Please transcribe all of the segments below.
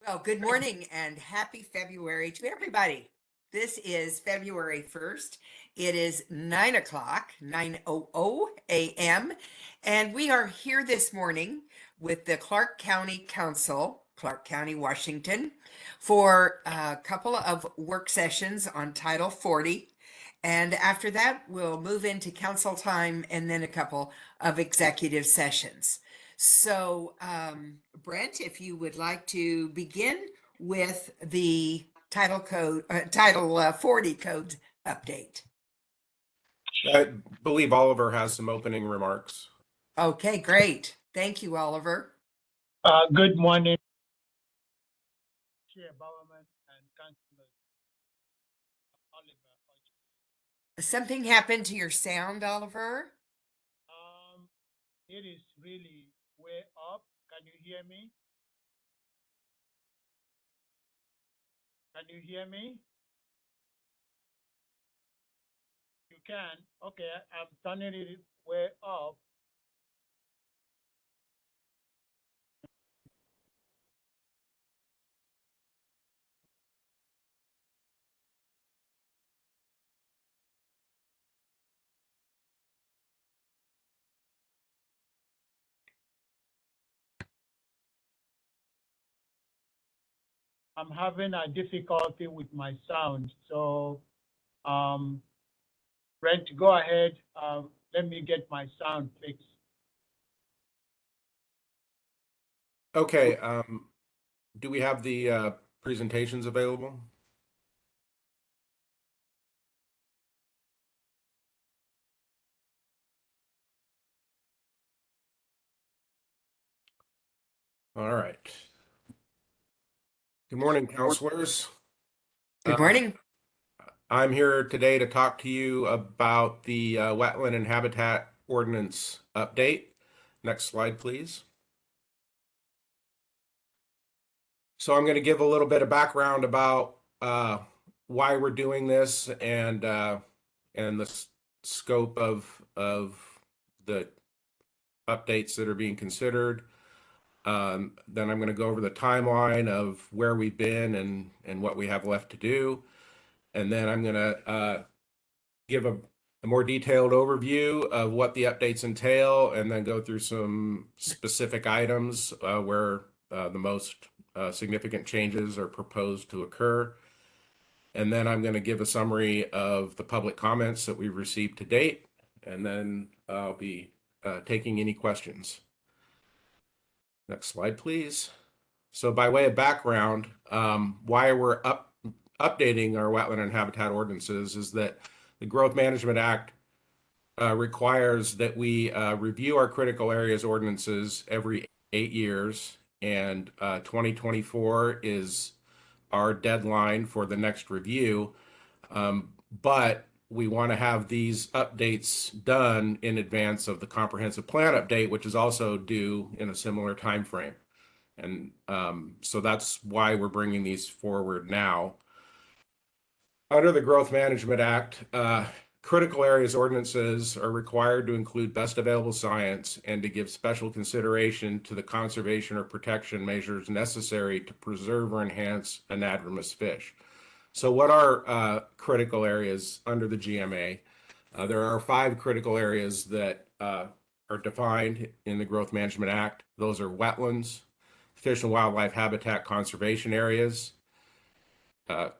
Well, good morning and happy February to everybody. This is February 1st. It is 9 o'clock, 9:00 a.m. And we are here this morning with the Clark County Council, Clark County, Washington, for a couple of work sessions on Title 40. And after that, we'll move into council time and then a couple of executive sessions. So, Brent, if you would like to begin with the Title 40 code update. I believe Oliver has some opening remarks. Okay, great. Thank you, Oliver. Good morning, Chair Bowerman and Councillors. Oliver. Something happened to your sound, Oliver? It is really way up. Can you hear me? Can you hear me? You can. Okay, I'm turning it way up. I'm having a difficulty with my sound, so Brent, go ahead. Let me get my sound fixed. Okay, do we have the presentations available? All right. Good morning, counselors. Good morning. I'm here today to talk to you about the Wetland and Habitat Ordinance update. Next slide, please. So I'm going to give a little bit of background about why we're doing this and the scope of the updates that are being considered. Then I'm going to go over the timeline of where we've been and what we have left to do. And then I'm going to give a more detailed overview of what the updates entail, and then go through some specific items where the most significant changes are proposed to occur. And then I'm going to give a summary of the public comments that we've received to date, and then I'll be taking any questions. Next slide, please. So by way of background, why we're updating our wetland and habitat ordinances is that the Growth Management Act requires that we review our critical areas ordinances every 8 years, and 2024 is our deadline for the next review. But we want to have these updates done in advance of the comprehensive plan update, which is also due in a similar time frame. And so that's why we're bringing these forward now. Under the Growth Management Act, critical areas ordinances are required to include best available science and to give special consideration to the conservation or protection measures necessary to preserve or enhance anadromous fish. So what are critical areas under the GMA? There are 5 critical areas that are defined in the Growth Management Act. Those are wetlands, fish and wildlife habitat conservation areas,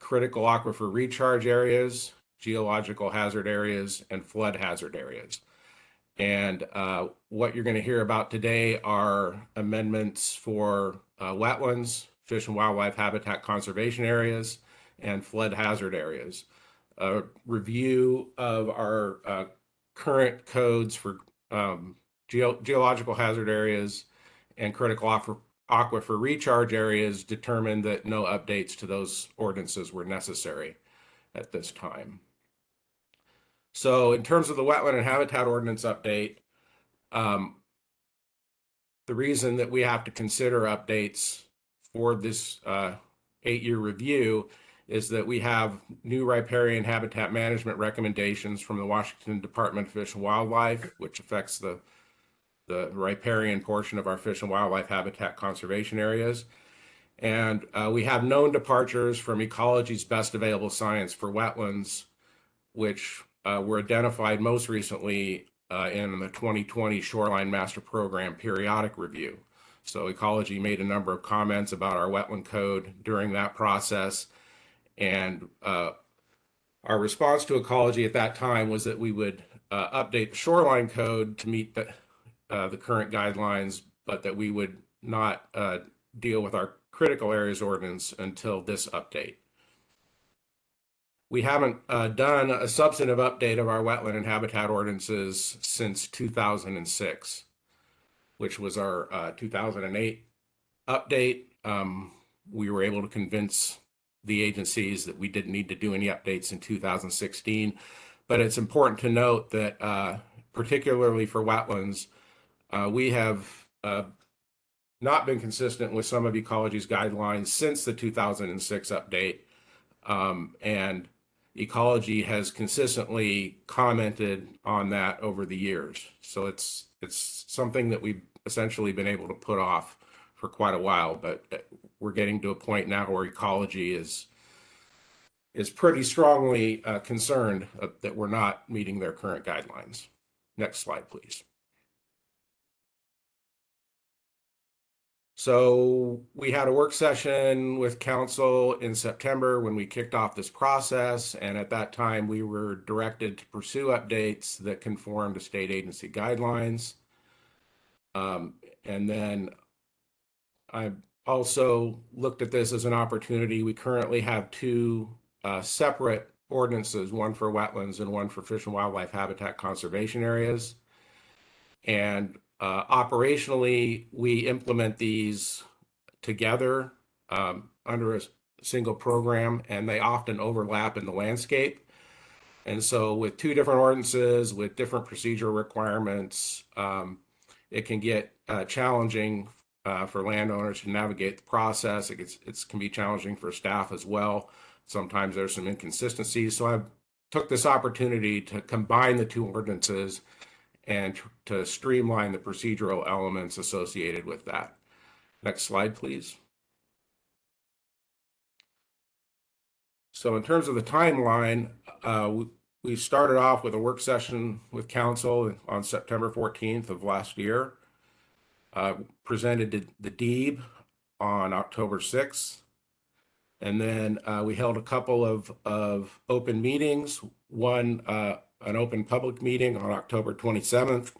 critical aquifer recharge areas, geological hazard areas, and flood hazard areas. And what you're going to hear about today are amendments for wetlands, fish and wildlife habitat conservation areas, and flood hazard areas. A review of our current codes for geological hazard areas and critical aquifer recharge areas determined that no updates to those ordinances were necessary at this time. So in terms of the wetland and habitat ordinance update, the reason that we have to consider updates for this 8-year review is that we have new riparian habitat management recommendations from the Washington Department of Fish and Wildlife, which affects the riparian portion of our fish and wildlife habitat conservation areas. And we have known departures from ecology's best available science for wetlands, which were identified most recently in the 2020 Shoreline Master Program periodic review. So ecology made a number of comments about our wetland code during that process. And our response to ecology at that time was that we would update the shoreline code to meet the current guidelines, but that we would not deal with our critical areas ordinance until this update. We haven't done a substantive update of our wetland and habitat ordinances since 2006, which was our 2008 update. We were able to convince the agencies that we didn't need to do any updates in 2016. But it's important to note that particularly for wetlands, we have not been consistent with some of ecology's guidelines since the 2006 update. And ecology has consistently commented on that over the years. So it's something that we've essentially been able to put off for quite a while, but we're getting to a point now where ecology is pretty strongly concerned that we're not meeting their current guidelines. Next slide, please. So we had a work session with council in September when we kicked off this process. And at that time, we were directed to pursue updates that conform to state agency guidelines. And then I also looked at this as an opportunity. We currently have two separate ordinances, one for wetlands and one for fish and wildlife habitat conservation areas. And operationally, we implement these together under a single program, and they often overlap in the landscape. And so with two different ordinances with different procedural requirements, it can get challenging for landowners to navigate the process. It can be challenging for staff as well. Sometimes there's some inconsistencies. So I took this opportunity to combine the two ordinances and to streamline the procedural elements associated with that. Next slide, please. So in terms of the timeline, we started off with a work session with council on September 14th of last year, presented the DEEB on October 6th. And then we held a couple of open meetings, one an open public meeting on October 27th,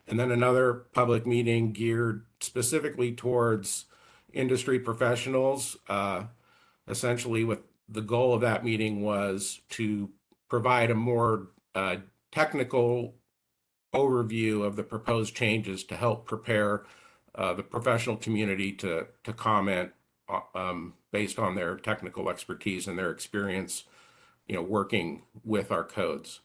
and then another public meeting geared specifically towards industry professionals. Essentially, what the goal of that meeting was to provide a more technical overview of the proposed changes to help prepare the professional community to comment based on their technical expertise and their experience, working with our codes.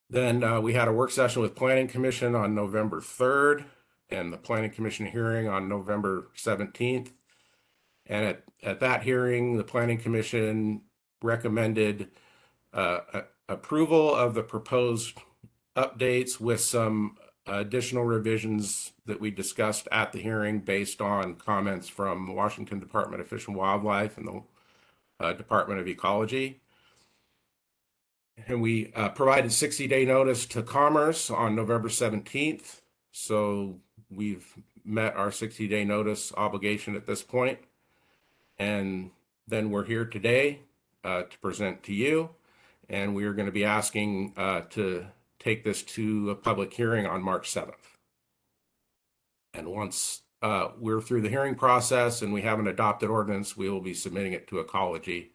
Then we had a work session with Planning Commission on November 3rd and the Planning Commission hearing on November 17th. And at that hearing, the Planning Commission recommended approval of the proposed updates with some additional revisions that we discussed at the hearing based on comments from the Washington Department of Fish and Wildlife and the Department of Ecology. And we provided 60-day notice to Commerce on November 17th. So we've met our 60-day notice obligation at this point. And then we're here today to present to you. And we are going to be asking to take this to a public hearing on March 7th. And once we're through the hearing process and we have an adopted ordinance, we will be submitting it to Ecology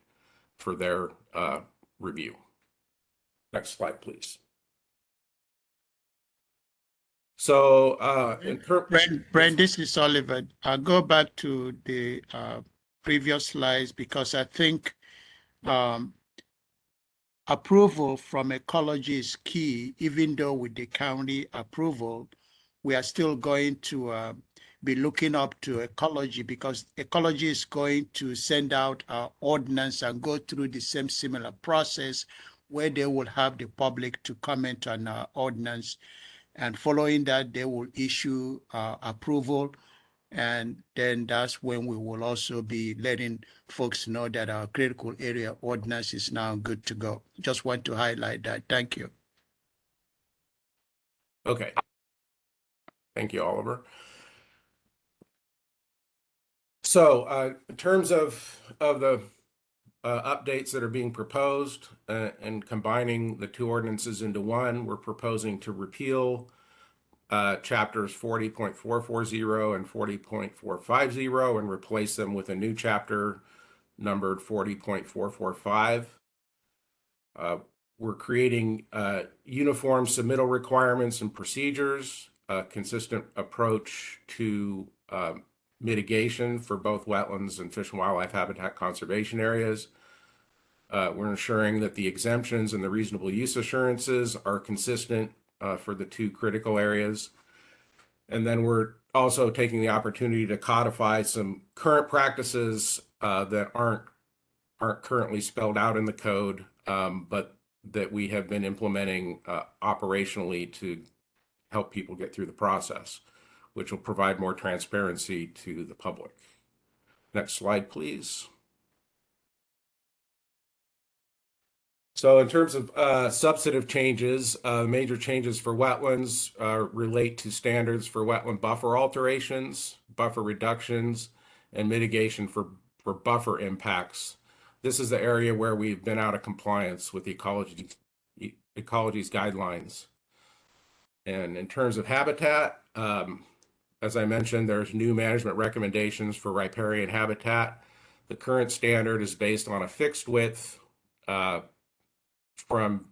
for their review. Next slide, please. So, Brent, this is Oliver. I'll go back to the previous slides because I think approval from Ecology is key. Even though with the county approval, we are still going to be looking up to Ecology because Ecology is going to send out our ordinance and go through the same similar process where they will have the public to comment on our ordinance. And following that, they will issue approval And then that's when we will also be letting folks know that our critical area ordinance is now good to go. Just want to highlight that. Thank you. Okay. Thank you, Oliver. So in terms of the updates that are being proposed and combining the two ordinances into one, we're proposing to repeal chapters 40.440 and 40.450 and replace them with a new chapter numbered 40.445. We're creating uniform submittal requirements and procedures, a consistent approach to mitigation for both wetlands and fish and wildlife habitat conservation areas. We're ensuring that the exemptions and the reasonable use assurances are consistent for the two critical areas. And then we're also taking the opportunity to codify some current practices that aren't currently spelled out in the code, but that we have been implementing operationally to help people get through the process, which will provide more transparency to the public. Next slide, please. So in terms of substantive changes, major changes for wetlands relate to standards for wetland buffer alterations, buffer reductions, and mitigation for buffer impacts. This is the area where we've been out of compliance with the ecology's guidelines. And in terms of habitat, as I mentioned, there's new management recommendations for riparian habitat. The current standard is based on a fixed width from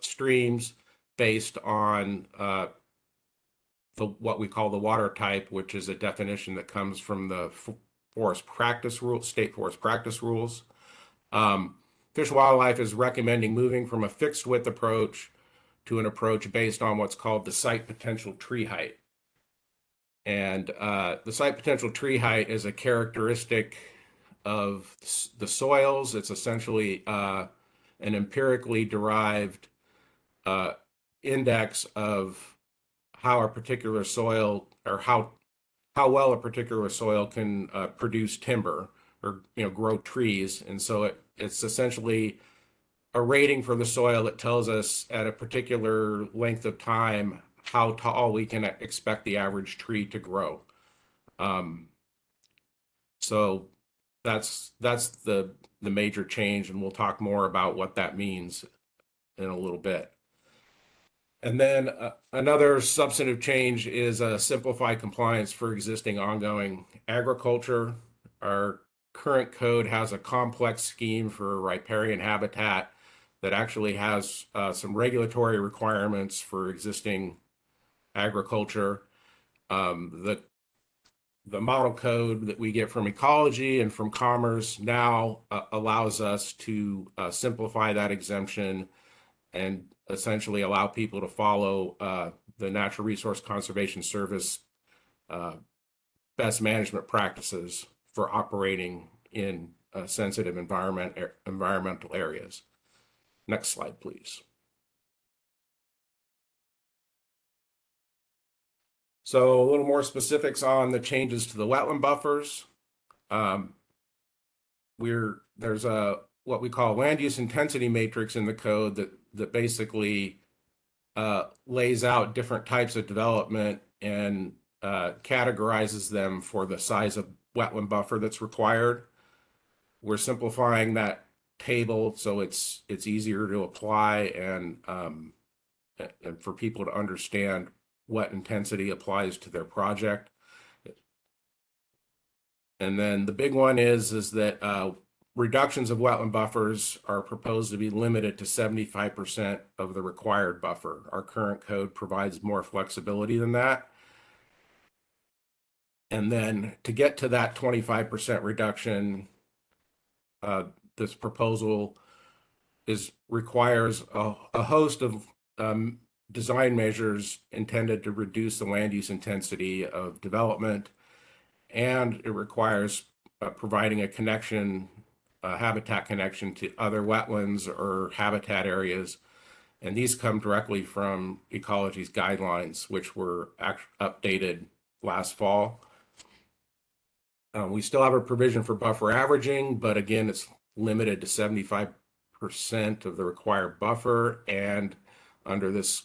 streams based on what we call the water type, which is a definition that comes from the forest practice rules, state forest practice rules. Fish and Wildlife is recommending moving from a fixed width approach to an approach based on what's called the site potential tree height. And the site potential tree height is a characteristic of the soils. It's essentially an empirically derived index of how a particular soil, or how well a particular soil can produce timber or grow trees. And so it's essentially a rating for the soil that tells us at a particular length of time how tall we can expect the average tree to grow. So that's the major change, and we'll talk more about what that means in a little bit. And then another substantive change is simplify compliance for existing ongoing agriculture. Our current code has a complex scheme for riparian habitat that actually has some regulatory requirements for existing agriculture. The model code that we get from ecology and from commerce now allows us to simplify that exemption and essentially allow people to follow the Natural Resource Conservation Service best management practices for operating in sensitive environmental areas. Next slide, please. So a little more specifics on the changes to the wetland buffers. There's what we call land use intensity matrix in the code that basically lays out different types of development and categorizes them for the size of wetland buffer that's required. We're simplifying that table so it's easier to apply and for people to understand what intensity applies to their project. And then the big one is that reductions of wetland buffers are proposed to be limited to 75% of the required buffer. Our current code provides more flexibility than that. And then to get to that 25% reduction, this proposal requires a host of design measures intended to reduce the land use intensity of development, and it requires providing a connection, a habitat connection to other wetlands or habitat areas. And these come directly from ecology's guidelines, which were updated last fall. We still have a provision for buffer averaging, but again, it's limited to 75% of the required buffer. And under this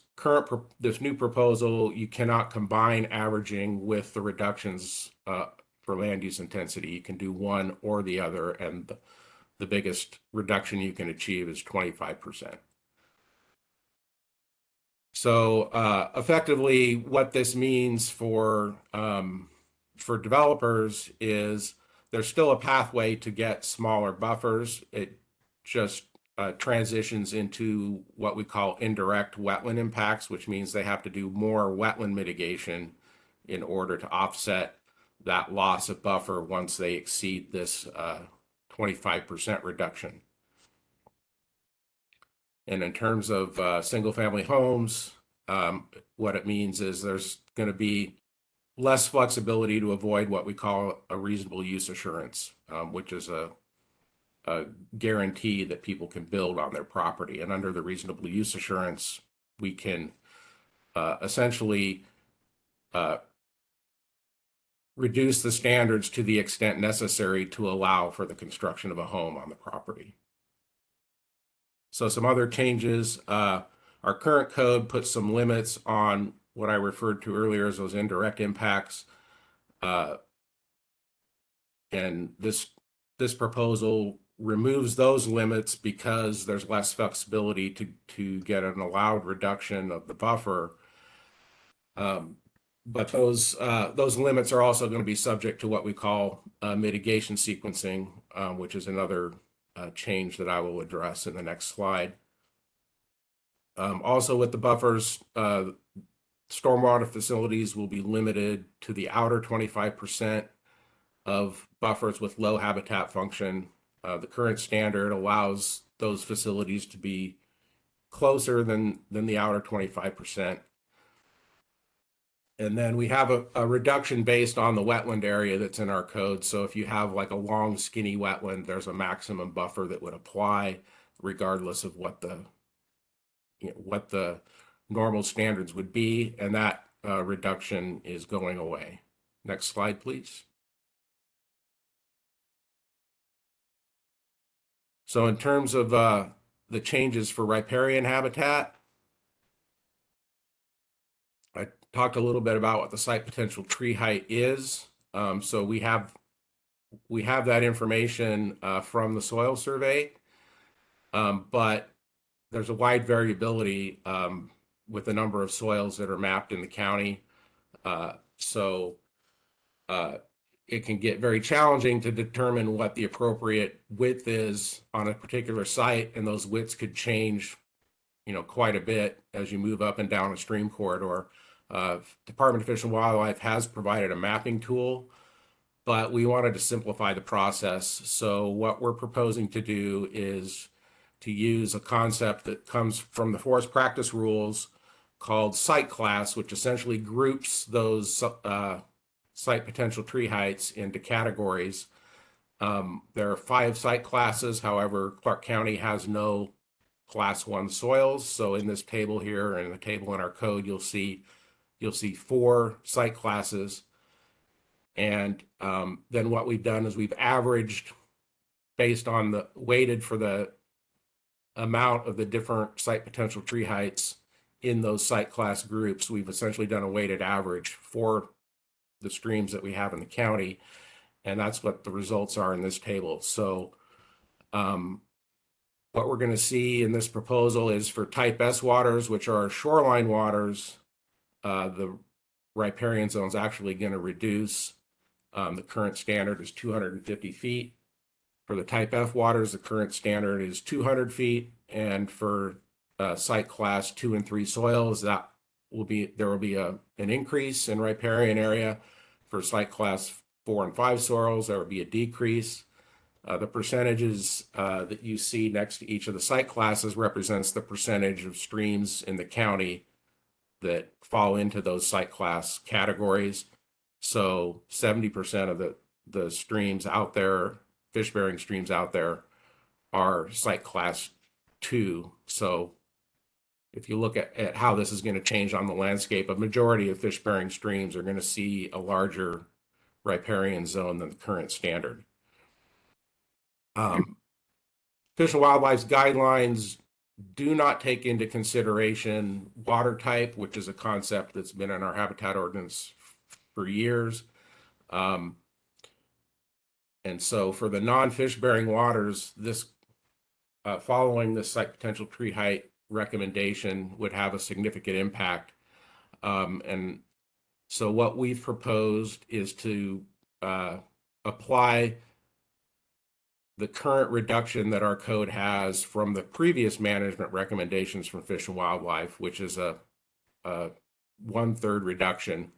this new proposal, you cannot combine averaging with the reductions for land use intensity. You can do one or the other, and the biggest reduction you can achieve is 25%. So effectively, what this means for developers is there's still a pathway to get smaller buffers. It just transitions into what we call indirect wetland impacts, which means they have to do more wetland mitigation in order to offset that loss of buffer once they exceed this 25% reduction. And in terms of single-family homes, what it means is there's going to be less flexibility to avoid what we call a reasonable use assurance, which is a guarantee that people can build on their property. And under the reasonable use assurance, we can essentially reduce the standards to the extent necessary to allow for the construction of a home on the property. So some other changes, our current code puts some limits on what I referred to earlier as those indirect impacts. And this proposal removes those limits because there's less flexibility to get an allowed reduction of the buffer. But those limits are also going to be subject to what we call mitigation sequencing, which is another change that I will address in the next slide. Also with the buffers, stormwater facilities will be limited to the outer 25% of buffers with low habitat function. The current standard allows those facilities to be closer than the outer 25%. And then we have a reduction based on the wetland area that's in our code. So if you have like a long, skinny wetland, there's a maximum buffer that would apply regardless of what the normal standards would be. And that reduction is going away. Next slide, please. So in terms of the changes for riparian habitat, I talked a little bit about what the site potential tree height is. So we have that information from the soil survey, but there's a wide variability with the number of soils that are mapped in the county. So it can get very challenging to determine what the appropriate width is on a particular site, and those widths could change, quite a bit as you move up and down a stream corridor. Department of Fish and Wildlife has provided a mapping tool, but we wanted to simplify the process. So what we're proposing to do is to use a concept that comes from the forest practice rules called site class, which essentially groups those site potential tree heights into categories. There are 5 site classes. However, Clark County has no class 1 soils. So in this table here and the table in our code, you'll see 4 site classes. And then what we've done is we've averaged based on the weighted for the amount of the different site potential tree heights in those site class groups. We've essentially done a weighted average for the streams that we have in the county. And that's what the results are in this table. So what we're going to see in this proposal is for type S waters, which are shoreline waters, the riparian zone is actually going to reduce. The current standard is 250 feet. For the type F waters, the current standard is 200 feet. And for site class 2 and 3 soils, there will be an increase in riparian area. For site class 4 and 5 soils, there will be a decrease. The percentages that you see next to each of the site classes represents the percentage of streams in the county that fall into those site class categories. So 70% of the streams out there, fish-bearing streams out there, are site class 2. So if you look at how this is going to change on the landscape, a majority of fish-bearing streams are going to see a larger riparian zone than the current standard. Fish and Wildlife's guidelines do not take into consideration water type, which is a concept that's been in our habitat ordinance for years. And so for the non-fish bearing waters, this following the site potential tree height recommendation would have a significant impact. And so what we've proposed is to apply the current reduction that our code has from the previous management recommendations from Fish and Wildlife, which is a 1/3 reduction,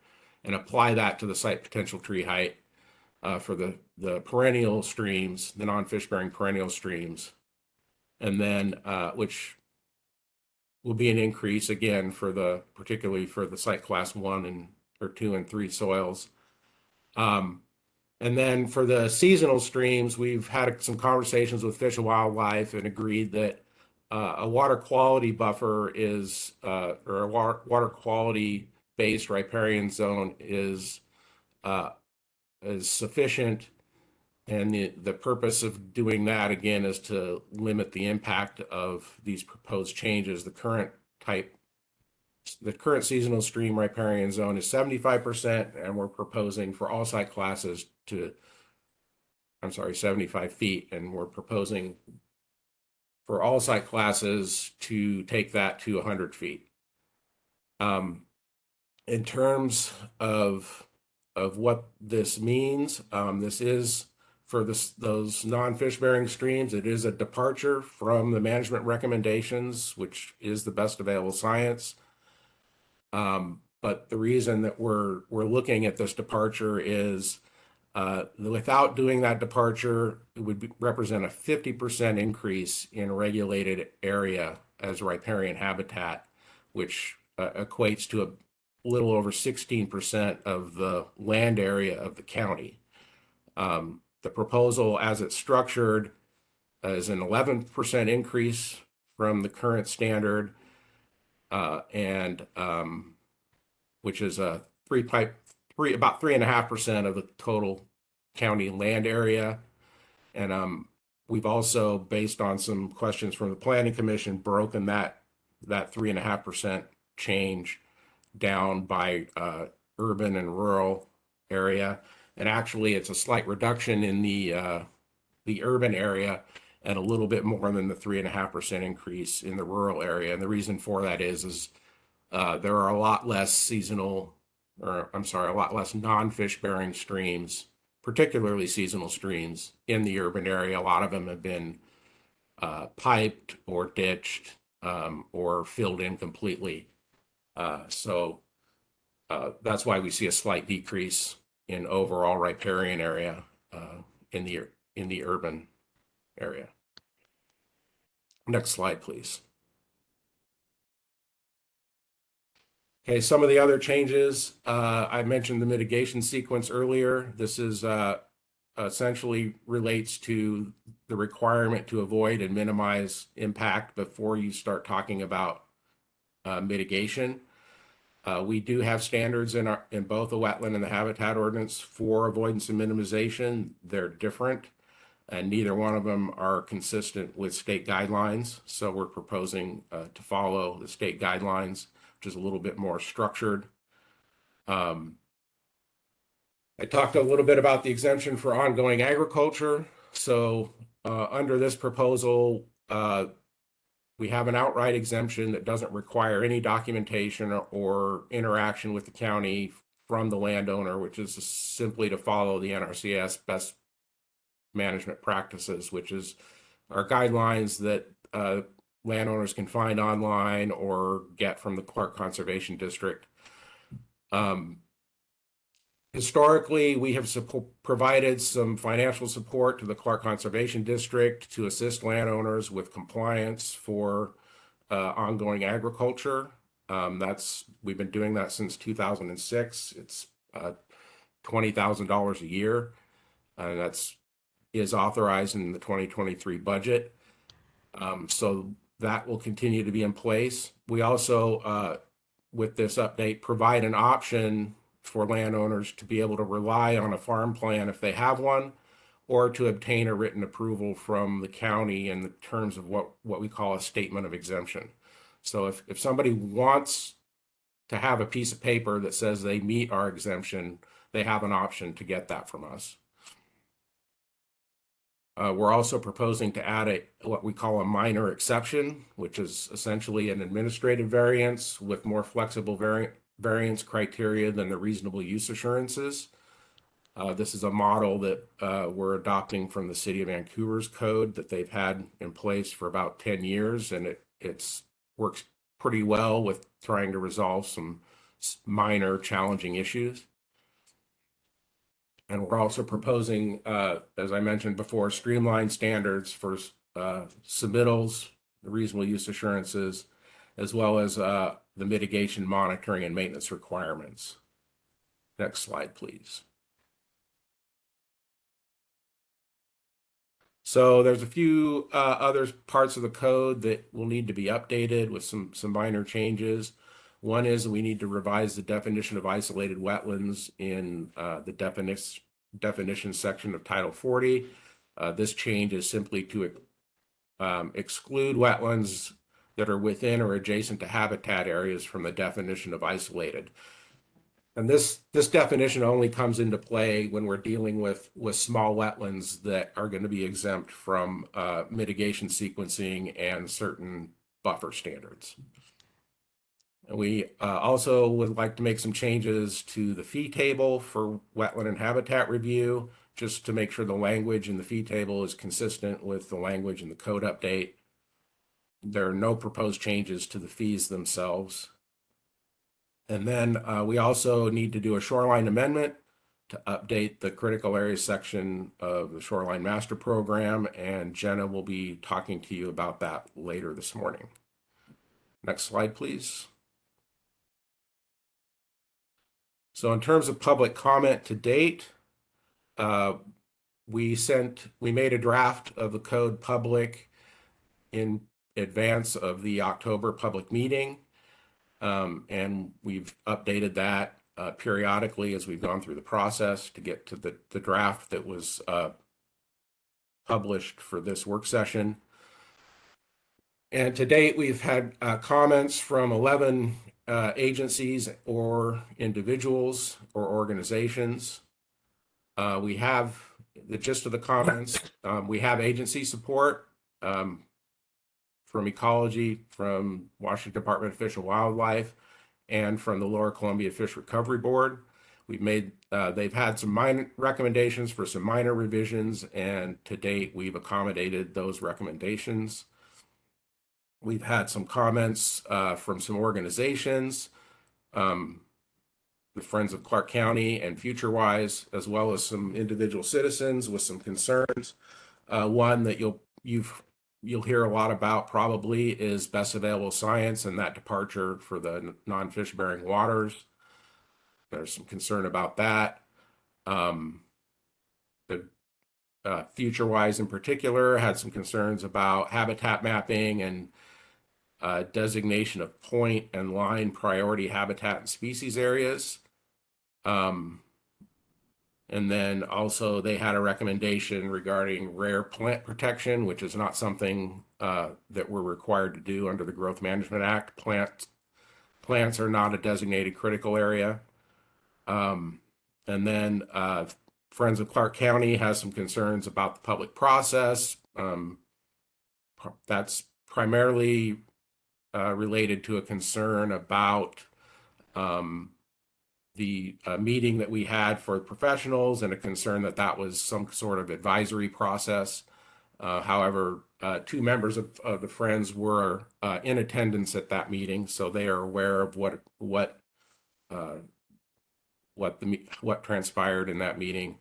and apply that to the site potential tree height for the perennial streams, the non-fish bearing perennial streams, and then which will be an increase again for particularly for the site class 1 or 2 and 3 soils. And then for the seasonal streams, we've had some conversations with Fish and Wildlife and agreed that a water quality buffer is, or a water quality based riparian zone is sufficient. And the purpose of doing that again is to limit the impact of these proposed changes. The current seasonal stream riparian zone is 75%, and we're proposing for all site classes 75 feet, and we're proposing for all site classes to take that to 100 feet. In terms of what this means, this is for those non-fish bearing streams, it is a departure from the management recommendations, which is the best available science. But the reason that we're looking at this departure is without doing that departure, it would represent a 50% increase in regulated area as riparian habitat, which equates to a little over 16% of the land area of the county. The proposal as it's structured is an 11% increase from the current standard, which is about 3.5% of the total county land area. And we've also, based on some questions from the Planning Commission, broken that 3.5% change down by urban and rural area. And actually, it's a slight reduction in the urban area and a little bit more than the 3.5% increase in the rural area. And the reason for that is there are a lot less a lot less non-fish bearing streams, particularly seasonal streams in the urban area. A lot of them have been piped or ditched or filled in completely. So that's why we see a slight decrease in overall riparian area in the urban area. Next slide, please. Okay, some of the other changes, I mentioned the mitigation sequence earlier. This is essentially relates to the requirement to avoid and minimize impact before you start talking about mitigation. We do have standards in both the wetland and the habitat ordinance for avoidance and minimization. They're different, and neither one of them are consistent with state guidelines. So we're proposing to follow the state guidelines, which is a little bit more structured. I talked a little bit about the exemption for ongoing agriculture. So under this proposal, we have an outright exemption that doesn't require any documentation or interaction with the county from the landowner, which is simply to follow the NRCS best management practices, which is our guidelines that landowners can find online or get from the Clark Conservation District. Historically, we have provided some financial support to the Clark Conservation District to assist landowners with compliance for ongoing agriculture. We've been doing that since 2006. It's $20,000 a year. That is authorized in the 2023 budget. So that will continue to be in place. We also, with this update, provide an option for landowners to be able to rely on a farm plan if they have one, or to obtain a written approval from the county in terms of what we call a statement of exemption. So if somebody wants to have a piece of paper that says they meet our exemption, they have an option to get that from us. We're also proposing to add what we call a minor exception, which is essentially an administrative variance with more flexible variance criteria than the reasonable use assurances. This is a model that we're adopting from the City of Vancouver's code that they've had in place for about 10 years, and it works pretty well with trying to resolve some minor challenging issues. And we're also proposing, as I mentioned before, streamlined standards for submittals, the reasonable use assurances, as well as the mitigation monitoring and maintenance requirements. Next slide, please. So there's a few other parts of the code that will need to be updated with some minor changes. One is we need to revise the definition of isolated wetlands in the definition section of Title 40. This change is simply to exclude wetlands that are within or adjacent to habitat areas from the definition of isolated. And this definition only comes into play when we're dealing with small wetlands that are going to be exempt from mitigation sequencing and certain buffer standards. And we also would like to make some changes to the fee table for wetland and habitat review, just to make sure the language in the fee table is consistent with the language in the code update. There are no proposed changes to the fees themselves. And then we also need to do a shoreline amendment to update the critical areas section of the Shoreline Master Program, and Jenna will be talking to you about that later this morning. Next slide, please. So in terms of public comment to date, we made a draft of the code public in advance of the October public meeting. And we've updated that periodically as we've gone through the process to get to the draft that was published for this work session. And to date, we've had comments from 11 agencies or individuals or organizations. We have the gist of the comments. We have agency support from Ecology, from Washington Department of Fish and Wildlife, and from the Lower Columbia Fish Recovery Board. They've had some minor recommendations for some minor revisions, and to date, we've accommodated those recommendations. We've had some comments from some organizations, the Friends of Clark County and FutureWise, as well as some individual citizens with some concerns. One that you'll hear a lot about probably is best available science and that departure for the non-fish bearing waters. There's some concern about that. FutureWise in particular had some concerns about habitat mapping and designation of point and line priority habitat and species areas. And then also they had a recommendation regarding rare plant protection, which is not something that we're required to do under the Growth Management Act. Plants are not a designated critical area. And then Friends of Clark County has some concerns about the public process. That's primarily related to a concern about the meeting that we had for professionals and a concern that was some sort of advisory process. However, two members of the Friends were in attendance at that meeting, so they are aware of what transpired in that meeting.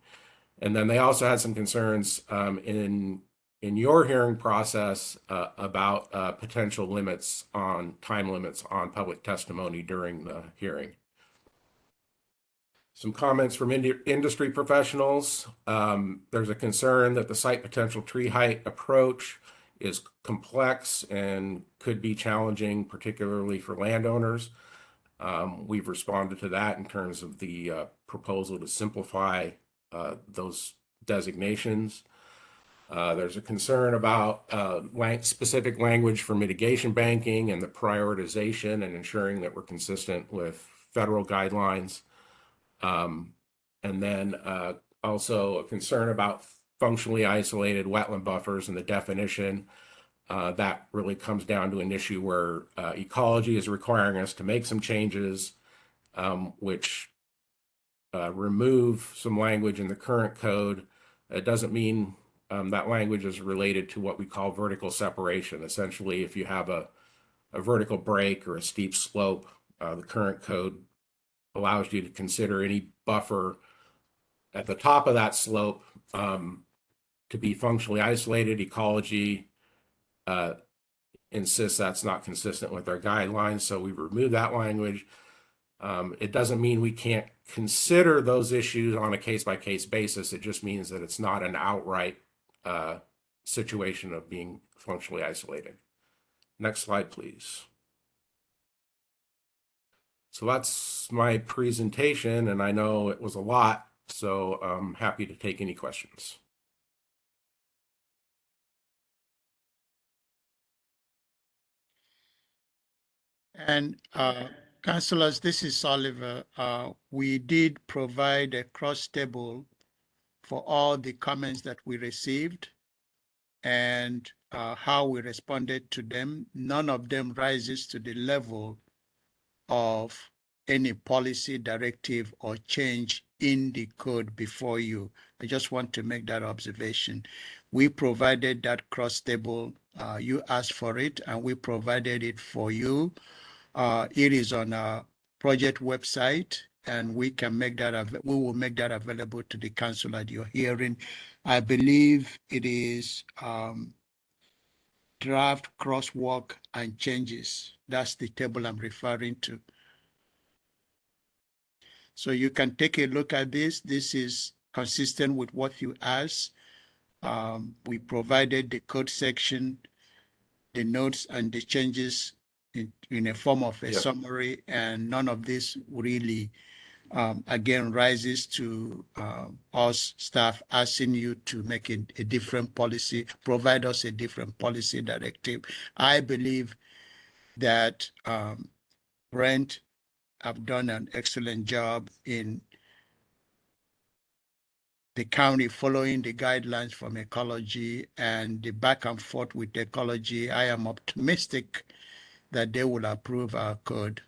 And then they also had some concerns in your hearing process about potential time limits on public testimony during the hearing. Some comments from industry professionals. There's a concern that the site potential tree height approach is complex and could be challenging, particularly for landowners. We've responded to that in terms of the proposal to simplify those designations. There's a concern about specific language for mitigation banking and the prioritization and ensuring that we're consistent with federal guidelines. And then also a concern about functionally isolated wetland buffers and the definition. That really comes down to an issue where ecology is requiring us to make some changes, which remove some language in the current code. It doesn't mean that language is related to what we call vertical separation. Essentially, if you have a vertical break or a steep slope, the current code allows you to consider any buffer at the top of that slope to be functionally isolated. Ecology insists that's not consistent with our guidelines, so we remove that language. It doesn't mean we can't consider those issues on a case-by-case basis. It just means that it's not an outright situation of being functionally isolated. Next slide, please. So that's my presentation, and I know it was a lot, so I'm happy to take any questions. And councillors, this is Oliver. We did provide a cross table for all the comments that we received and how we responded to them. None of them rises to the level of any policy directive or change in the code before you. I just want to make that observation. We provided that cross table. You asked for it, and we provided it for you. It is on our project website, and we can make that we will make that available to the council at your hearing. I believe it is draft, crosswalk, and changes. That's the table I'm referring to. So you can take a look at this. This is consistent with what you asked. We provided the code section, the notes, and the changes in a form of a summary, and none of this really, again, rises to us staff asking you to make a different policy, provide us a different policy directive. I believe that Brent have done an excellent job in the county following the guidelines from ecology and the back and forth with ecology. I am optimistic that they will approve our code.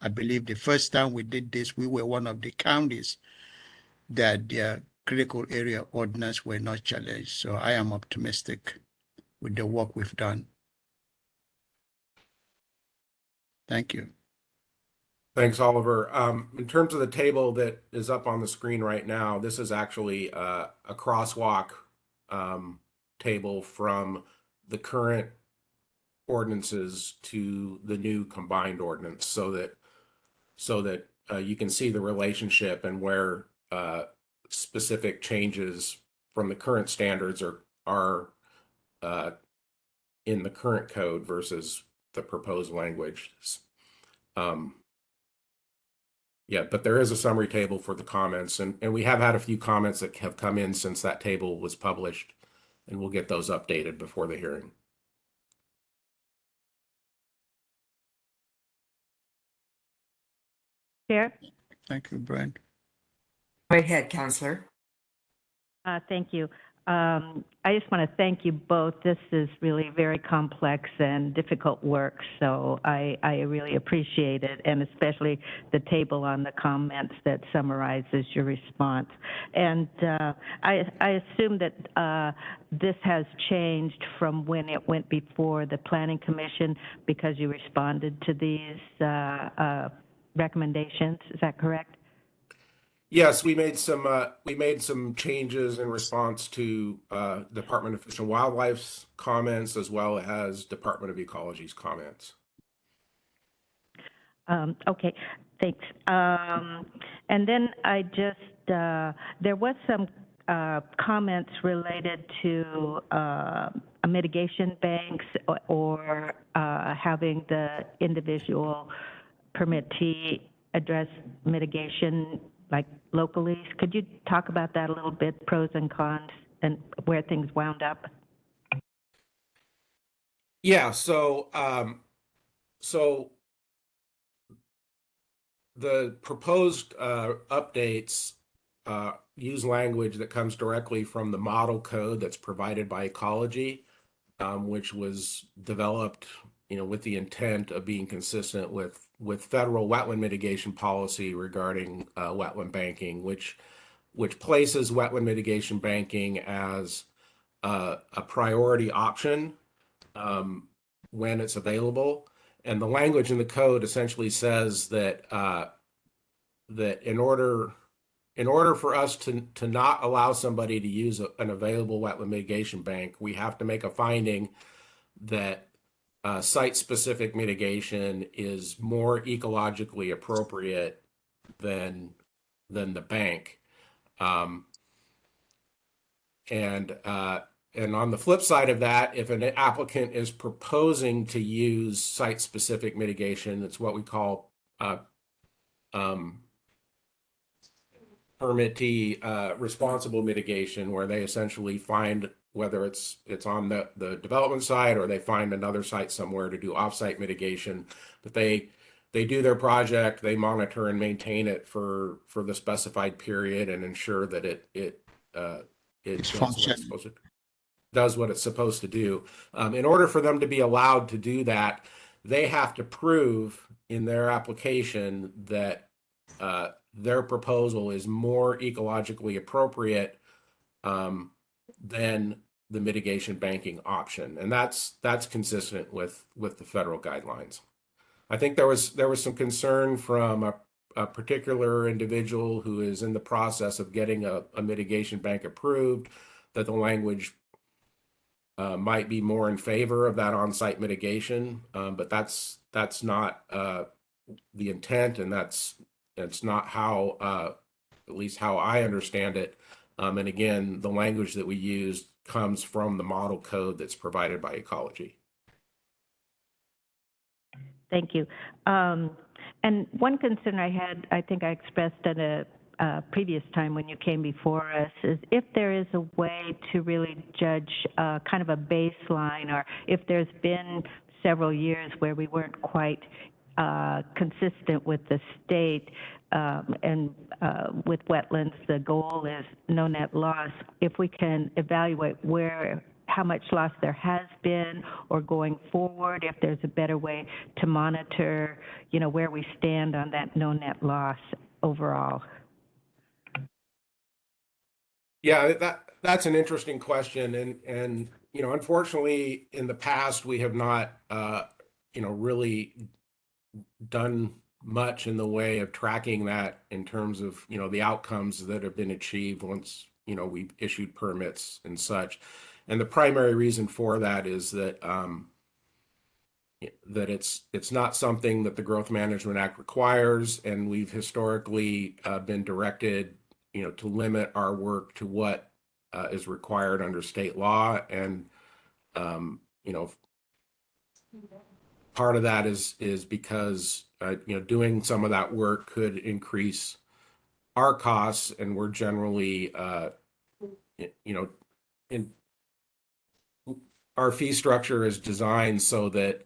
I believe the first time we did this, we were one of the counties that their critical area ordinance were not challenged. So I am optimistic with the work we've done. Thank you. Thanks, Oliver. In terms of the table that is up on the screen right now, this is actually a crosswalk table from the current ordinances to the new combined ordinance, so that you can see the relationship and where specific changes from the current standards are in the current code versus the proposed language. Yeah, but there is a summary table for the comments, and we have had a few comments that have come in since that table was published, and we'll get those updated before the hearing. Chair. Thank you, Brent. Go ahead, Councillor. Thank you. I just want to thank you both. This is really very complex and difficult work, so I really appreciate it, and especially the table on the comments that summarizes your response. And I assume that this has changed from when it went before the Planning Commission because you responded to these recommendations. Is that correct? Yes, we made some changes in response to Department of Fish and Wildlife's comments, as well as Department of Ecology's comments. Okay, thanks. And then I just there was some comments related to mitigation banks or having the individual permittee address mitigation like locally. Could you talk about that a little bit, pros and cons, and where things wound up? Yeah, so the proposed updates use language that comes directly from the model code that's provided by Ecology, which was developed, with the intent of being consistent with federal wetland mitigation policy regarding wetland banking, which places wetland mitigation banking as a priority option when it's available. And the language in the code essentially says that that in order for us to not allow somebody to use an available wetland mitigation bank, we have to make a finding that site-specific mitigation is more ecologically appropriate than the bank. And on the flip side of that, if an applicant is proposing to use site-specific mitigation, it's what we call permittee responsible mitigation, where they essentially find, whether it's on the development site or they find another site somewhere to do offsite mitigation, but they do their project, they monitor and maintain it for the specified period and ensure that it It's does what functioning. it's supposed to does what it's supposed to do. In order for them to be allowed to do that, they have to prove in their application that their proposal is more ecologically appropriate than the mitigation banking option, and that's consistent with the federal guidelines. I think there was some concern from a particular individual who is in the process of getting a mitigation bank approved that the language might be more in favor of that on-site mitigation, but that's not the intent, and that's not how, at least how I understand it. And again, the language that we use comes from the model code that's provided by Ecology. Thank you. And one concern I had, I think I expressed at a previous time when you came before us, is if there is a way to really judge kind of a baseline, or if there's been several years where we weren't quite consistent with the state, and with wetlands, the goal is no net loss. If we can evaluate how much loss there has been, or going forward, if there's a better way to monitor, where we stand on that no net loss overall. Yeah, that's an interesting question, and unfortunately, in the past we have not really done much in the way of tracking that in terms of the outcomes that have been achieved once we've issued permits and such. And the primary reason for that is that it's not something that the Growth Management Act requires, and we've historically been directed to limit our work to what is required under state law. And part of that is because doing some of that work could increase our costs, and we're generally in our fee structure is designed so that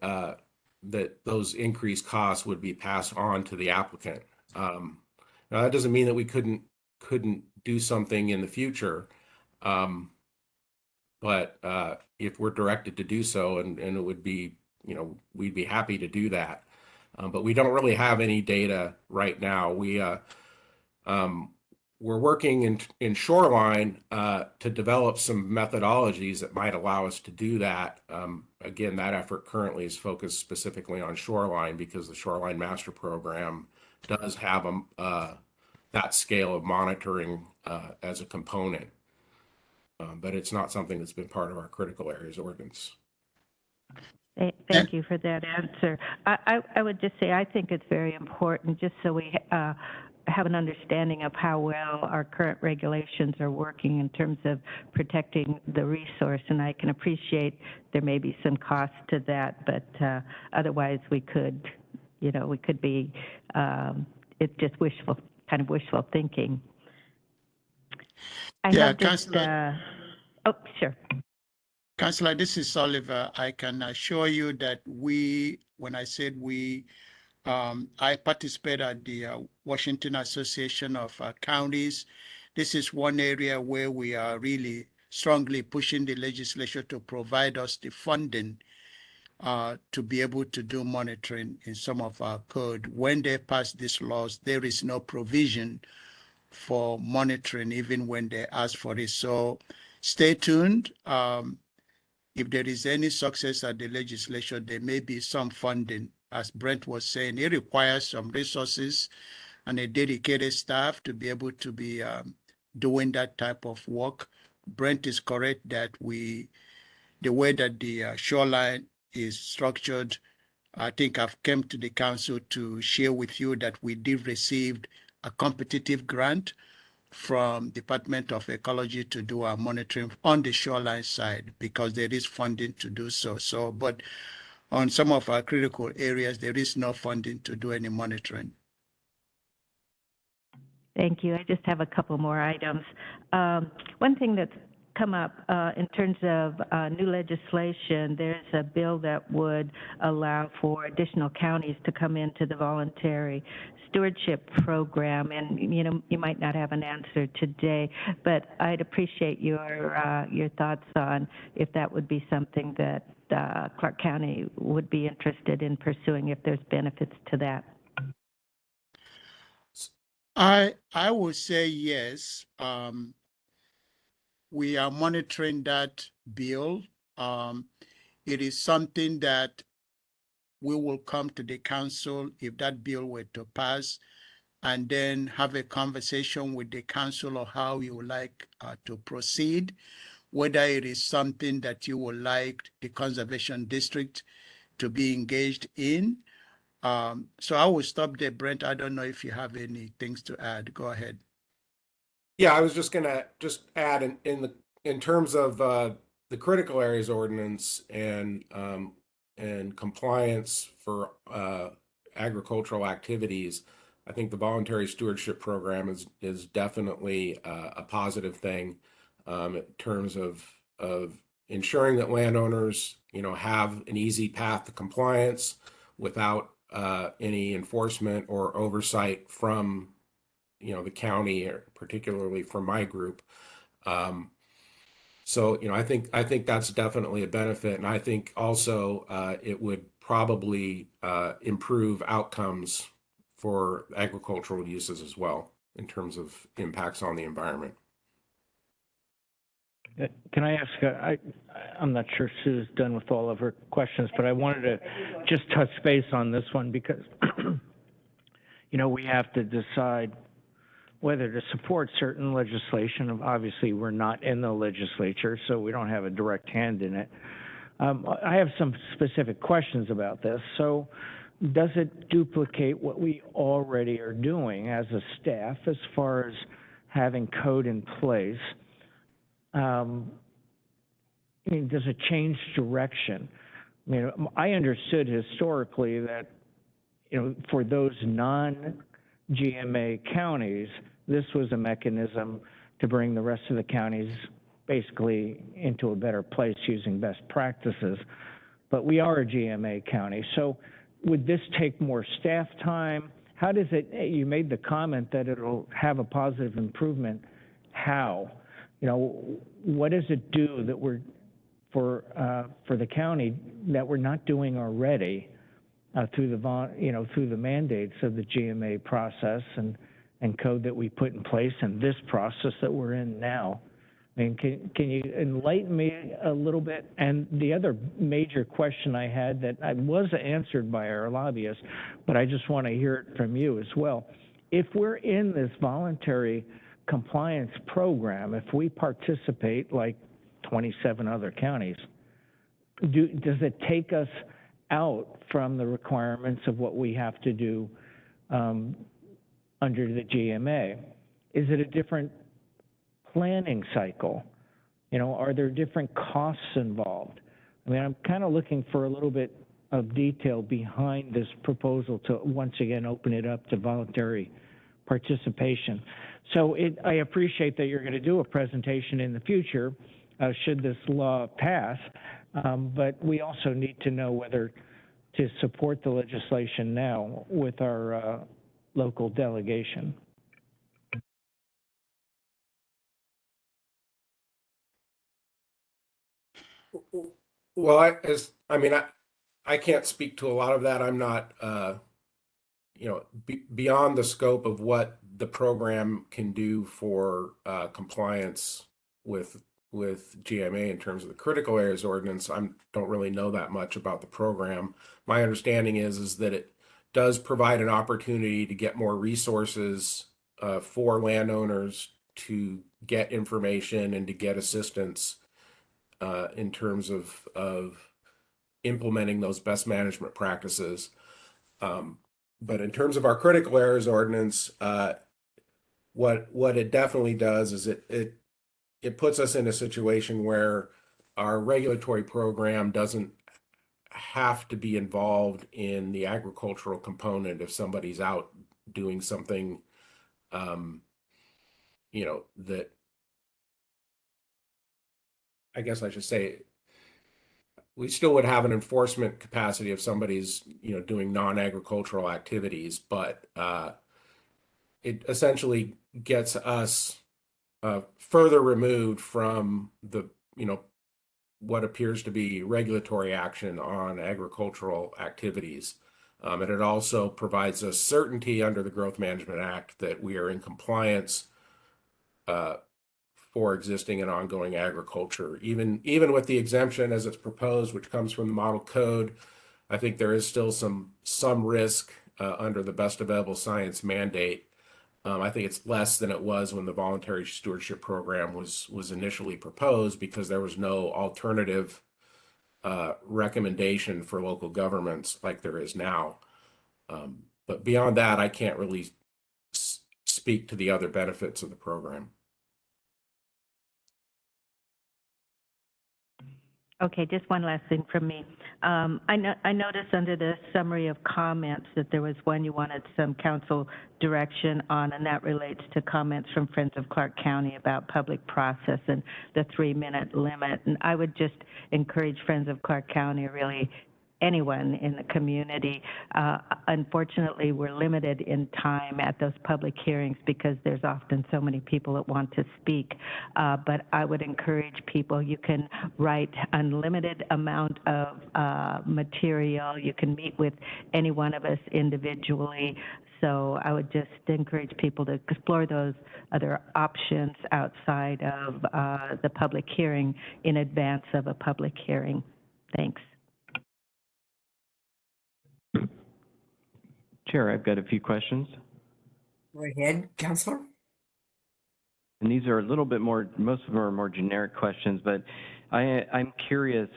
that those increased costs would be passed on to the applicant. Now that doesn't mean that we couldn't do something in the future, but if we're directed to do so, and it would be, we'd be happy to do that. But we don't really have any data right now. We're working in Shoreline to develop some methodologies that might allow us to do that. Again, that effort currently is focused specifically on Shoreline because the Shoreline Master Program does have that scale of monitoring as a component. But it's not something that's been part of our critical areas ordinance. Thank you for that answer. I would just say I think it's very important, just so we have an understanding of how well our current regulations are working in terms of protecting the resource. And I can appreciate there may be some cost to that, but otherwise we could, you know, we could be, it's just kind of wishful thinking. I Yeah, have just, Councillor. oh, sure. Councillor, this is Oliver. I can assure you that when I said we, I participate at the Washington Association of Counties. This is one area where we are really strongly pushing the legislature to provide us the funding to be able to do monitoring in some of our code. When they pass these laws, there is no provision for monitoring, even when they ask for it. So stay tuned. If there is any success at the legislature, there may be some funding. As Brent was saying, it requires some resources and a dedicated staff to be able to be doing that type of work. Brent is correct that the way that the shoreline is structured, I think I've come to the council to share with you that we did receive a competitive grant from Department of Ecology to do our monitoring on the shoreline side because there is funding to do so. But on some of our critical areas, there is no funding to do any monitoring. Thank you. I just have a couple more items. One thing that's come up in terms of new legislation, there's a bill that would allow for additional counties to come into the voluntary stewardship program. And, you know, you might not have an answer today, but I'd appreciate your thoughts on if that would be something that Clark County would be interested in pursuing, if there's benefits to that. I would say yes. We are monitoring that bill. It is something that we will come to the council if that bill were to pass, and then have a conversation with the council of how you would like to proceed, whether it is something that you would like the conservation district to be engaged in. So I will stop there, Brent. I don't know if you have any things to add. Go ahead. Yeah, I was just gonna add in terms of the critical areas ordinance and compliance for agricultural activities. I think the voluntary stewardship program is definitely a positive thing in terms of ensuring that landowners, you know, have an easy path to compliance without any enforcement or oversight from, you know, the county, or particularly from my group. So, you know, I think that's definitely a benefit, and I think also it would probably improve outcomes for agricultural uses as well in terms of impacts on the environment. Can I ask, I'm not sure Sue's done with all of her questions, but I wanted to just touch base on this one because, you know, we have to decide whether to support certain legislation. Obviously, we're not in the legislature, so we don't have a direct hand in it. I have some specific questions about this. So does it duplicate what we already are doing as a staff as far as having code in place? I mean, does it change direction? I mean, I understood historically that, you know, for those non-GMA counties, this was a mechanism to bring the rest of the counties basically into a better place using best practices. But we are a GMA county. So would this take more staff time? How does it, you made the comment that it'll have a positive improvement. How? You know, what does it do that we're, for the county that we're not doing already through the mandates of the GMA process and code that we put in place and this process that we're in now? I mean, can you enlighten me a little bit? And the other major question I had that was answered by our lobbyist, but I just want to hear it from you as well. If we're in this voluntary compliance program, if we participate like 27 other counties, does it take us out from the requirements of what we have to do under the GMA? Is it a different planning cycle? You know, are there different costs involved? I mean, I'm kind of looking for a little bit of detail behind this proposal to once again open it up to voluntary participation. So I appreciate that you're going to do a presentation in the future should this law pass, but we also need to know whether to support the legislation now with our local delegation. Well, I can't speak to a lot of that. I'm not, beyond the scope of what the program can do for compliance with GMA in terms of the critical areas ordinance. I don't really know that much about the program. My understanding is that it does provide an opportunity to get more resources for landowners to get information and to get assistance in terms of implementing those best management practices. But in terms of our critical areas ordinance, what it definitely does is it puts us in a situation where our regulatory program doesn't have to be involved in the agricultural component if somebody's out doing something, that I guess I should say we still would have an enforcement capacity if somebody's, doing non-agricultural activities, but it essentially gets us further removed from the, what appears to be regulatory action on agricultural activities. And it also provides us certainty under the Growth Management Act that we are in compliance for existing and ongoing agriculture. Even with the exemption as it's proposed, which comes from the model code, I think there is still some risk under the best available science mandate. I think it's less than it was when the voluntary stewardship program was initially proposed because there was no alternative recommendation for local governments like there is now. But beyond that, I can't really speak to the other benefits of the program. Okay, just one last thing from me. I noticed under the summary of comments that there was one you wanted some council direction on, and that relates to comments from Friends of Clark County about public process and the 3-minute limit. And I would just encourage Friends of Clark County, really anyone in the community. Unfortunately, we're limited in time at those public hearings because there's often so many people that want to speak. But I would encourage people, you can write unlimited amount of material. You can meet with any one of us individually. So I would just encourage people to explore those other options outside of the public hearing in advance of a public hearing. Thanks. Chair, I've got a few questions. Go ahead, Councilor. And these are a little bit more, most of them are more generic questions, but I'm curious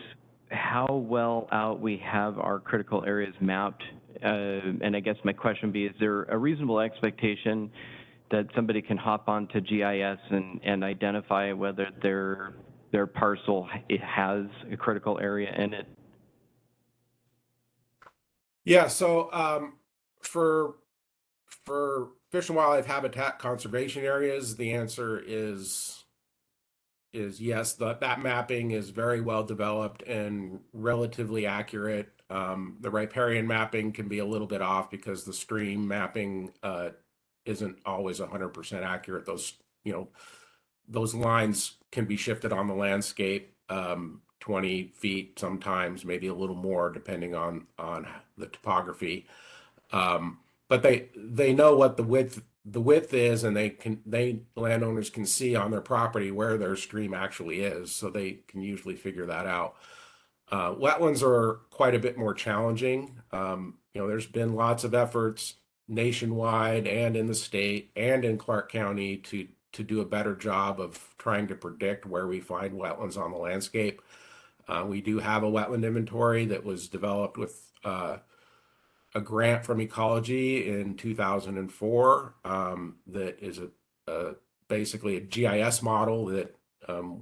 how well out we have our critical areas mapped. And I guess my question would be, is there a reasonable expectation that somebody can hop onto GIS and identify whether their parcel has a critical area in it? Yeah, so for Fish and Wildlife Habitat conservation areas, the answer is yes. That mapping is very well developed and relatively accurate. The riparian mapping can be a little bit off because the stream mapping isn't always 100% accurate. Those lines can be shifted on the landscape 20 feet sometimes, maybe a little more depending on the topography. But they know what the width is, and landowners can see on their property where their stream actually is, so they can usually figure that out. Wetlands are quite a bit more challenging. There's been lots of efforts nationwide and in the state and in Clark County to do a better job of trying to predict where we find wetlands on the landscape. We do have a wetland inventory that was developed with a grant from Ecology in 2004 that is basically a GIS model that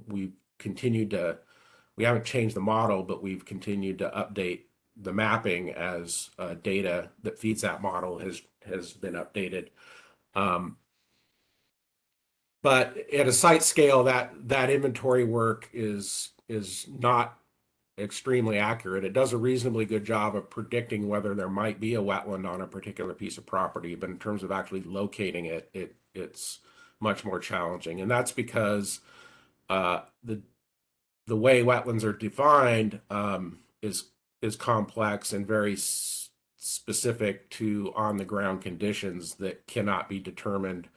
we've continued to, we haven't changed the model, but we've continued to update the mapping as data that feeds that model has been updated. But at a site scale, that inventory work is not extremely accurate. It does a reasonably good job of predicting whether there might be a wetland on a particular piece of property, but in terms of actually locating it, it's much more challenging. And that's because the way wetlands are defined is complex and very specific to on the ground conditions that cannot be determined,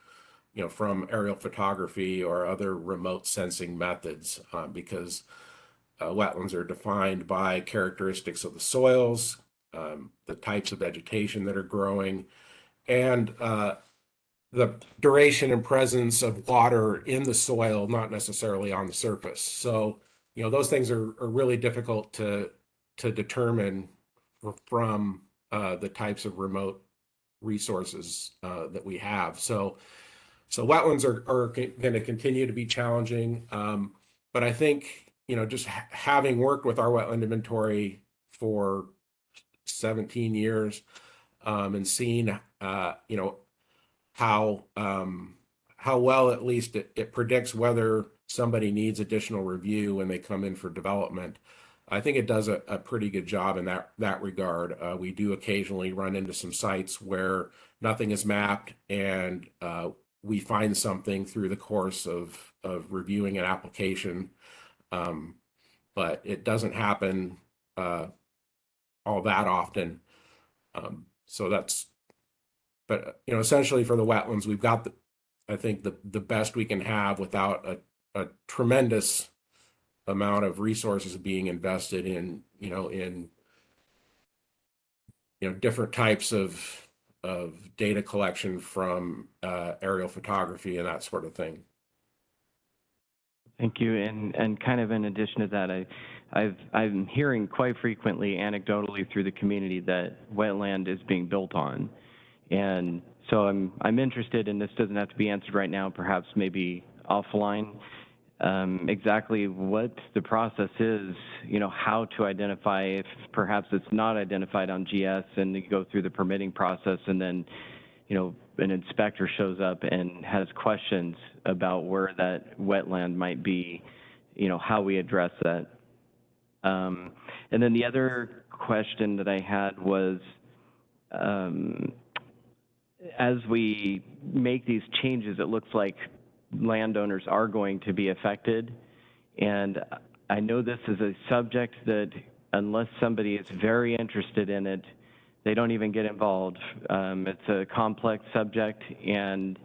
you know, from aerial photography or other remote sensing methods, because wetlands are defined by characteristics of the soils, the types of vegetation that are growing, and the duration and presence of water in the soil, not necessarily on the surface. So, you know, those things are really difficult to determine from the types of remote resources that we have. So wetlands are going to continue to be challenging. But I think, you know, just having worked with our wetland inventory for 17 years and seeing, you know, how well at least it predicts whether somebody needs additional review when they come in for development, I think it does a pretty good job in that regard. We do occasionally run into some sites where nothing is mapped, and we find something through the course of reviewing an application, but it doesn't happen all that often. So that's, but you know, essentially for the wetlands, we've got I think the best we can have without a tremendous amount of resources being invested in, in different types of data collection from aerial photography and that sort of thing. Thank you. And kind of in addition to that, I'm hearing quite frequently, anecdotally through the community, that wetland is being built on. And so I'm interested, and this doesn't have to be answered right now, perhaps maybe offline, exactly what the process is, how to identify if perhaps it's not identified on GS, and you go through the permitting process, and then, an inspector shows up and has questions about where that wetland might be, how we address that. And then the other question that I had was, as we make these changes, it looks like landowners are going to be affected. And I know this is a subject that, unless somebody is very interested in it, they don't even get involved. It's a complex subject, and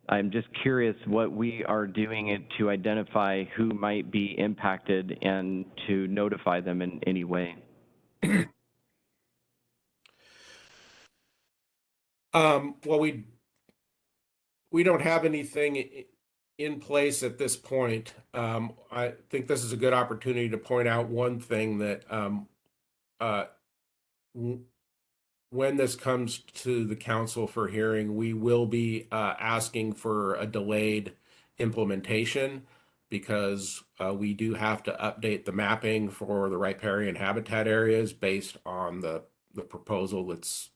I'm just curious what we are doing to identify who might be impacted and to notify them in any way. Well, we don't have anything in place at this point. I think this is a good opportunity to point out one thing, that when this comes to the council for hearing, we will be asking for a delayed implementation, because we do have to update the mapping for the riparian habitat areas based on the proposal that's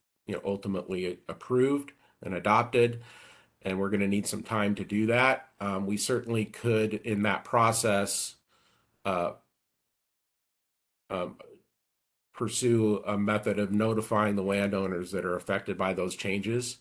ultimately approved and adopted, and we're going to need some time to do that. We certainly could, in that process, pursue a method of notifying the landowners that are affected by those changes.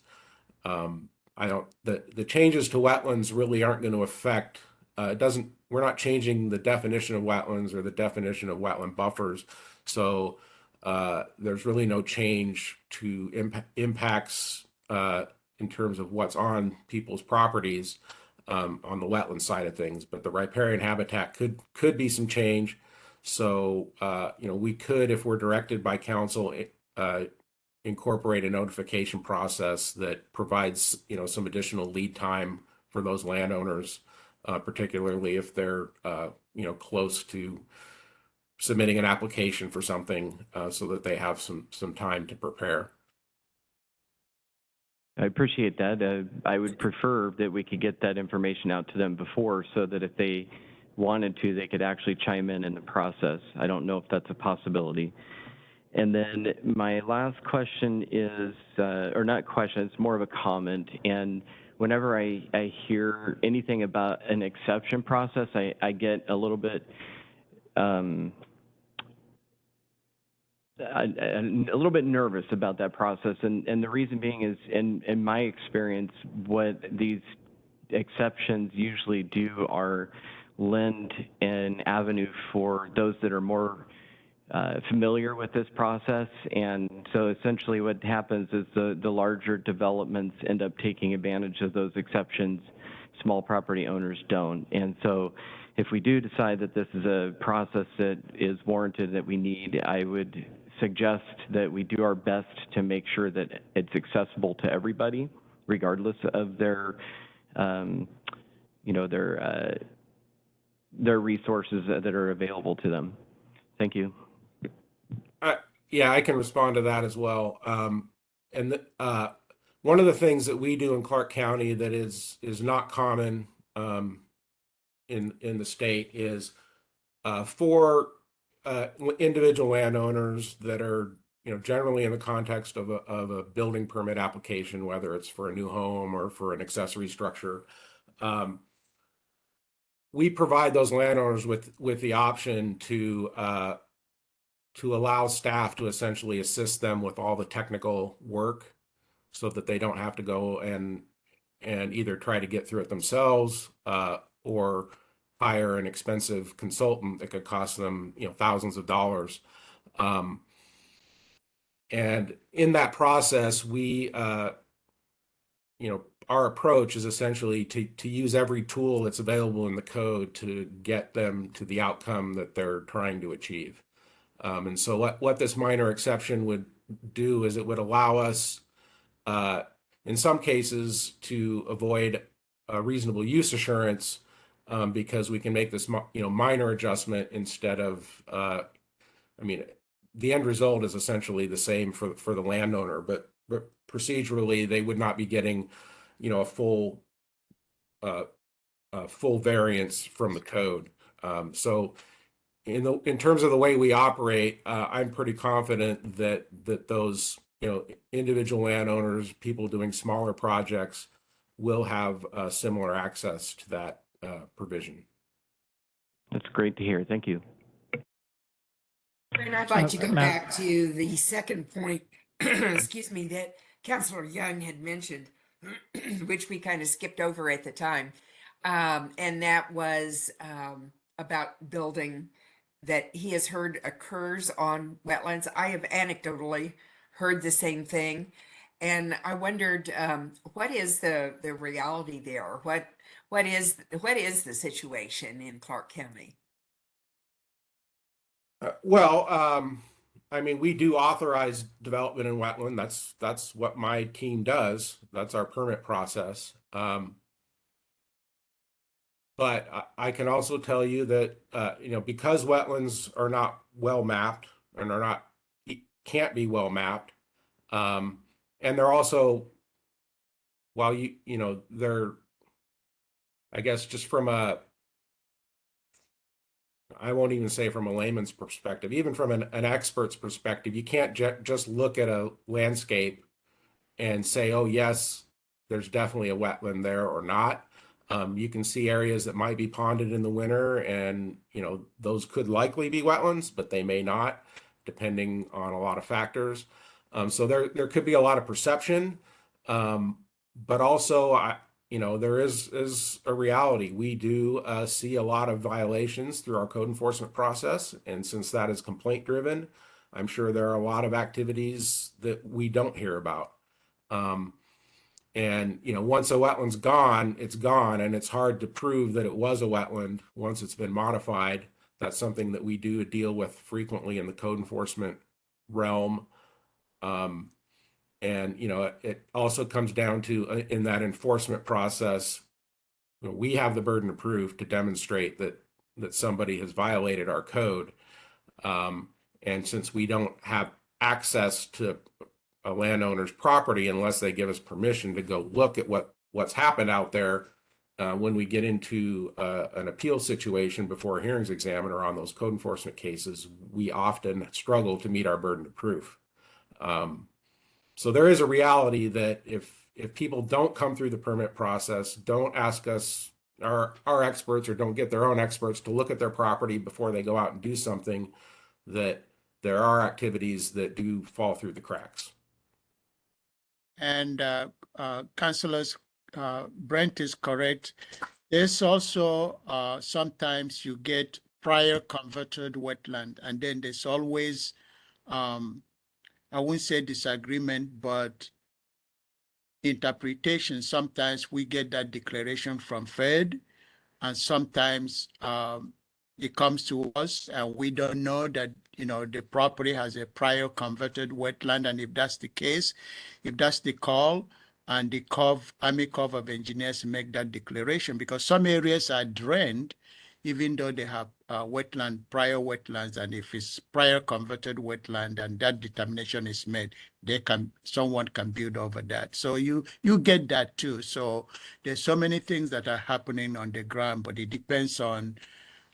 The changes to wetlands really aren't going to affect, we're not changing the definition of wetlands or the definition of wetland buffers. So there's really no change to impacts in terms of what's on people's properties on the wetland side of things. But the riparian habitat could be some change. So, we could, if we're directed by council, incorporate a notification process that provides, some additional lead time for those landowners, particularly if they're, close to submitting an application for something so that they have some time to prepare. I appreciate that. I would prefer that we could get that information out to them before so that if they wanted to, they could actually chime in the process. I don't know if that's a possibility. And then my last question is, or not question, it's more of a comment. And whenever I hear anything about an exception process, I get a little bit, a little bit nervous about that process. And the reason being is, in my experience, what these exceptions usually do are lend an avenue for those that are more familiar with this process. And so essentially what happens is the larger developments end up taking advantage of those exceptions. Small property owners don't. And so if we do decide that this is a process that is warranted, that we need, I would suggest that we do our best to make sure that it's accessible to everybody, regardless of their, you know, their resources that are available to them. Thank you. Yeah, I can respond to that as well. One of the things that we do in Clark County that is not common in the state is for individual landowners that are, you know, generally in the context of a building permit application, whether it's for a new home or for an accessory structure. We provide those landowners with the option to allow staff to essentially assist them with all the technical work so that they don't have to go and either try to get through it themselves or hire an expensive consultant that could cost them, you know, thousands of dollars. And in that process, we, you know, our approach is essentially to use every tool that's available in the code to get them to the outcome that they're trying to achieve. And so what this minor exception would do is it would allow us, in some cases, to avoid a reasonable use assurance because we can make this, you know, minor adjustment instead of, I mean, the end result is essentially the same for the landowner, but procedurally they would not be getting, you know, a full variance from the code. So in terms of the way we operate, I'm pretty confident that those, you know, individual landowners, people doing smaller projects, will have similar access to that provision. That's great to hear. Thank you. And I'd like to go Matt- back to the second point, excuse me, that Councilor Young had mentioned, which we kind of skipped over at the time. And that was about building that he has heard occurs on wetlands. I have anecdotally heard the same thing. And I wondered, what is the reality there? What is the situation in Clark County? I mean, we do authorize development in wetland. That's what my team does. That's our permit process. But I can also tell you that, you know, because wetlands are not well mapped and can't be well mapped, and they're also, while you know, they're, I guess, just from I won't even say from a layman's perspective, even from an expert's perspective, you can't just look at a landscape and say, oh, yes, there's definitely a wetland there or not. You can see areas that might be ponded in the winter, and, you know, those could likely be wetlands, but they may not, depending on a lot of factors. So there could be a lot of perception, but also, you know, there is a reality. We do see a lot of violations through our code enforcement process, and since that is complaint driven, I'm sure there are a lot of activities that we don't hear about. And, you know, once a wetland's gone, it's gone, and it's hard to prove that it was a wetland once it's been modified. That's something that we do deal with frequently in the code enforcement realm. And, you know, it also comes down to, in that enforcement process, you know, we have the burden of proof to demonstrate that somebody has violated our code. And since we don't have access to a landowner's property unless they give us permission to go look at what's happened out there, when we get into an appeal situation before a hearings examiner on those code enforcement cases, we often struggle to meet our burden of proof. So there is a reality that if people don't come through the permit process, don't ask us, our experts, or don't get their own experts to look at their property before they go out and do something, that there are activities that do fall through the cracks. And Councillors, Brent is correct. There's also sometimes you get prior converted wetland, and then there's always, I wouldn't say disagreement, but interpretation. Sometimes we get that declaration from Fed, and sometimes it comes to us and we don't know that, you know, the property has a prior converted wetland. And if that's the case, if that's the call, and the Army Corps of Engineers make that declaration, because some areas are drained, even though they have prior wetlands, and if it's prior converted wetland and that determination is made, someone can build over that. So you get that too. So there's so many things that are happening on the ground, but it depends on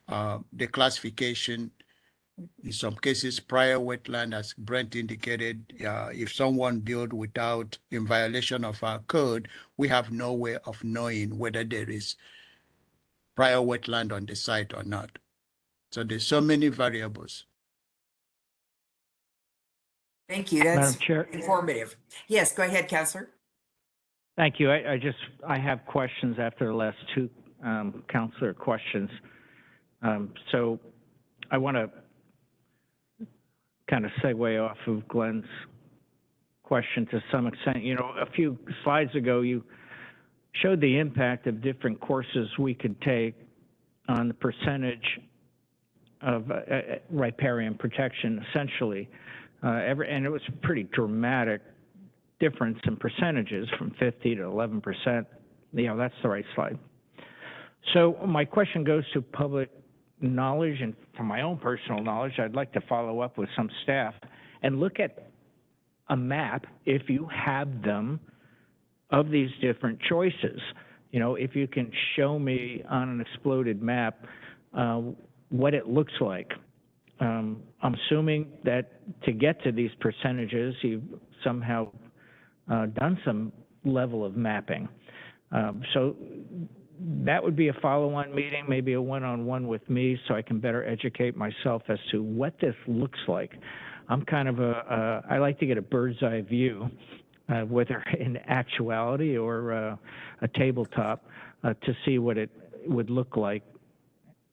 the classification. In some cases, prior wetland, as Brent indicated, if someone built without, in violation of our code, we have no way of knowing whether there is prior wetland on the site or not. So there's so many variables. Thank you. That's Madam Chair. informative. Yes, go ahead, Councillor. Thank you. I have questions after the last two councillor questions. So I want to kind of segue off of Glenn's question to some extent. You know, a few slides ago, you showed the impact of different courses we could take on the percentage of riparian protection, essentially. And it was a pretty dramatic difference in percentages from 50 to 11%. You know, that's the right slide. So my question goes to public knowledge, and from my own personal knowledge, I'd like to follow up with some staff and look at a map, if you have them, of these different choices. You know, if you can show me on an exploded map what it looks like. I'm assuming that to get to these percentages, you've somehow done some level of mapping. So that would be a follow-on meeting, maybe a one-on-one with me, so I can better educate myself as to what this looks like. I'm kind of I like to get a bird's eye view, whether in actuality or a tabletop, to see what it would look like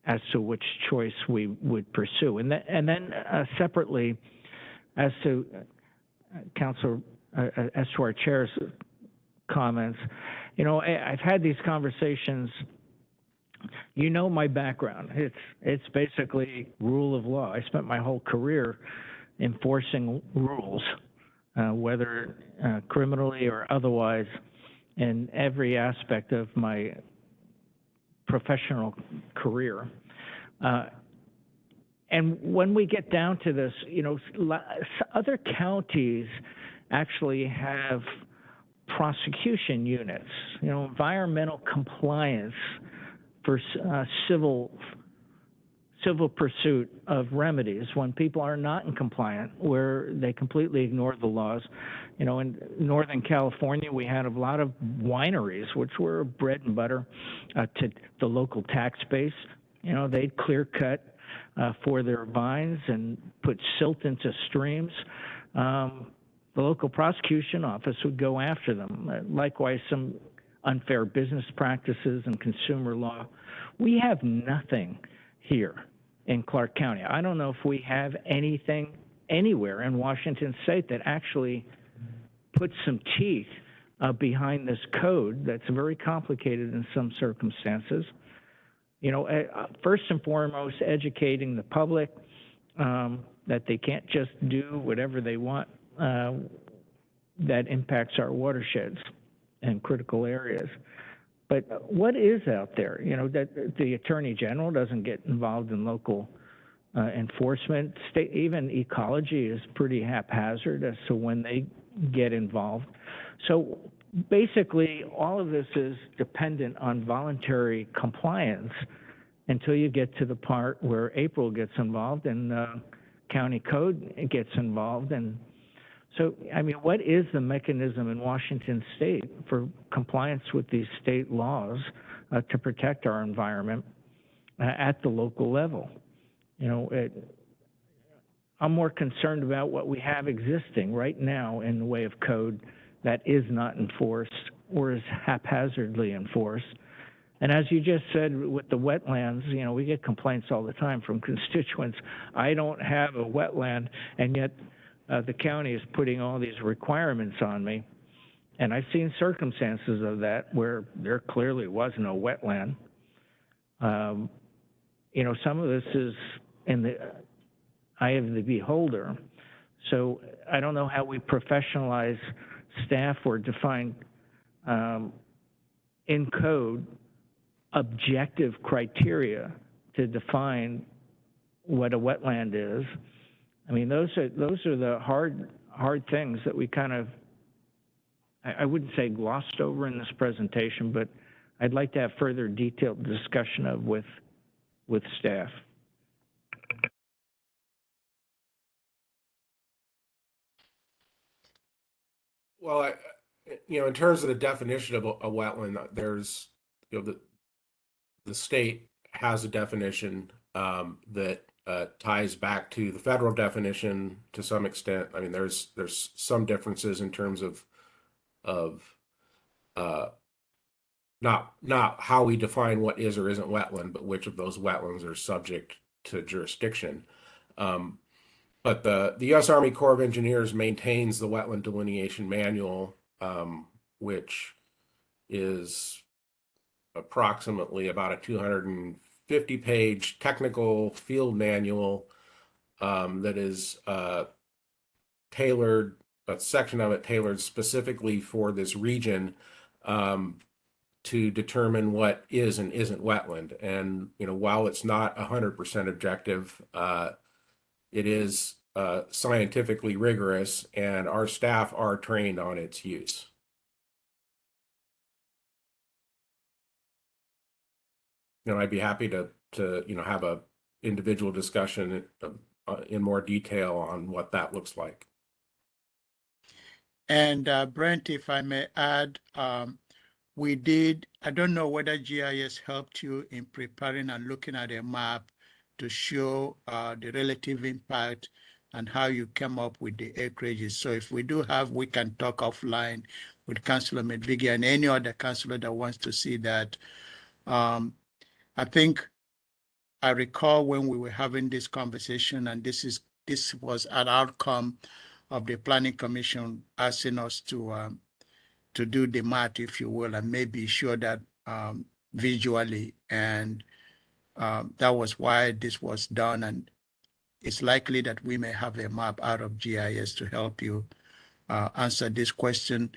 as to which choice we would pursue. And then separately, as to Councilor, as to our chair's comments, you know, I've had these conversations. You know my background. It's basically rule of law. I spent my whole career enforcing rules, whether criminally or otherwise, in every aspect of my professional career. And when we get down to this, you know, other counties actually have prosecution units, you know, environmental compliance for civil pursuit of remedies when people are not in compliance, where they completely ignore the laws. You know, in Northern California, we had a lot of wineries, which were bread and butter to the local tax base. You know, they'd clear cut for their vines and put silt into streams. The local prosecution office would go after them. Likewise, some unfair business practices and consumer law. We have nothing here in Clark County. I don't know if we have anything anywhere in Washington State that actually puts some teeth behind this code that's very complicated in some circumstances. You know, first and foremost, educating the public that they can't just do whatever they want that impacts our watersheds and critical areas. But what is out there? You know, that the Attorney General doesn't get involved in local enforcement. Even ecology is pretty haphazard as to when they get involved. So basically, all of this is dependent on voluntary compliance until you get to the part where April gets involved and county code gets involved. And so, I mean, what is the mechanism in Washington state for compliance with these state laws to protect our environment at the local level? You know, I'm more concerned about what we have existing right now in the way of code that is not enforced or is haphazardly enforced. And as you just said with the wetlands, you know, we get complaints all the time from constituents. I don't have a wetland, and yet the county is putting all these requirements on me. And I've seen circumstances of that where there clearly was no wetland. You know, some of this is in the eye of the beholder. So I don't know how we professionalize staff or define in code objective criteria to define what a wetland is. I mean, those are the hard things that we kind of, I wouldn't say glossed over in this presentation, but I'd like to have further detailed discussion of with staff. Well, you know, in terms of the definition of a wetland, there's, you know, the state has a definition that ties back to the federal definition to some extent. I mean, there's some differences in terms of not how we define what is or isn't wetland, but which of those wetlands are subject to jurisdiction. But the U.S. Army Corps of Engineers maintains the Wetland Delineation Manual, which is approximately about a 250-page technical field manual that is tailored, a section of it tailored specifically for this region to determine what is and isn't wetland. And, you know, while it's not 100% objective, it is scientifically rigorous, and our staff are trained on its use. You know, I'd be happy to you know, have a individual discussion in more detail on what that looks like. And Brent, if I may add, we did, I don't know whether GIS helped you in preparing and looking at a map to show the relative impact and how you came up with the acreages. So if we do have, we can talk offline with Councillor Medvigi and any other councillor that wants to see that. I think I recall when we were having this conversation, and this was an outcome of the Planning Commission asking us to do the math, if you will, and maybe show that visually. And that was why this was done. And it's likely that we may have a map out of GIS to help you answer this question.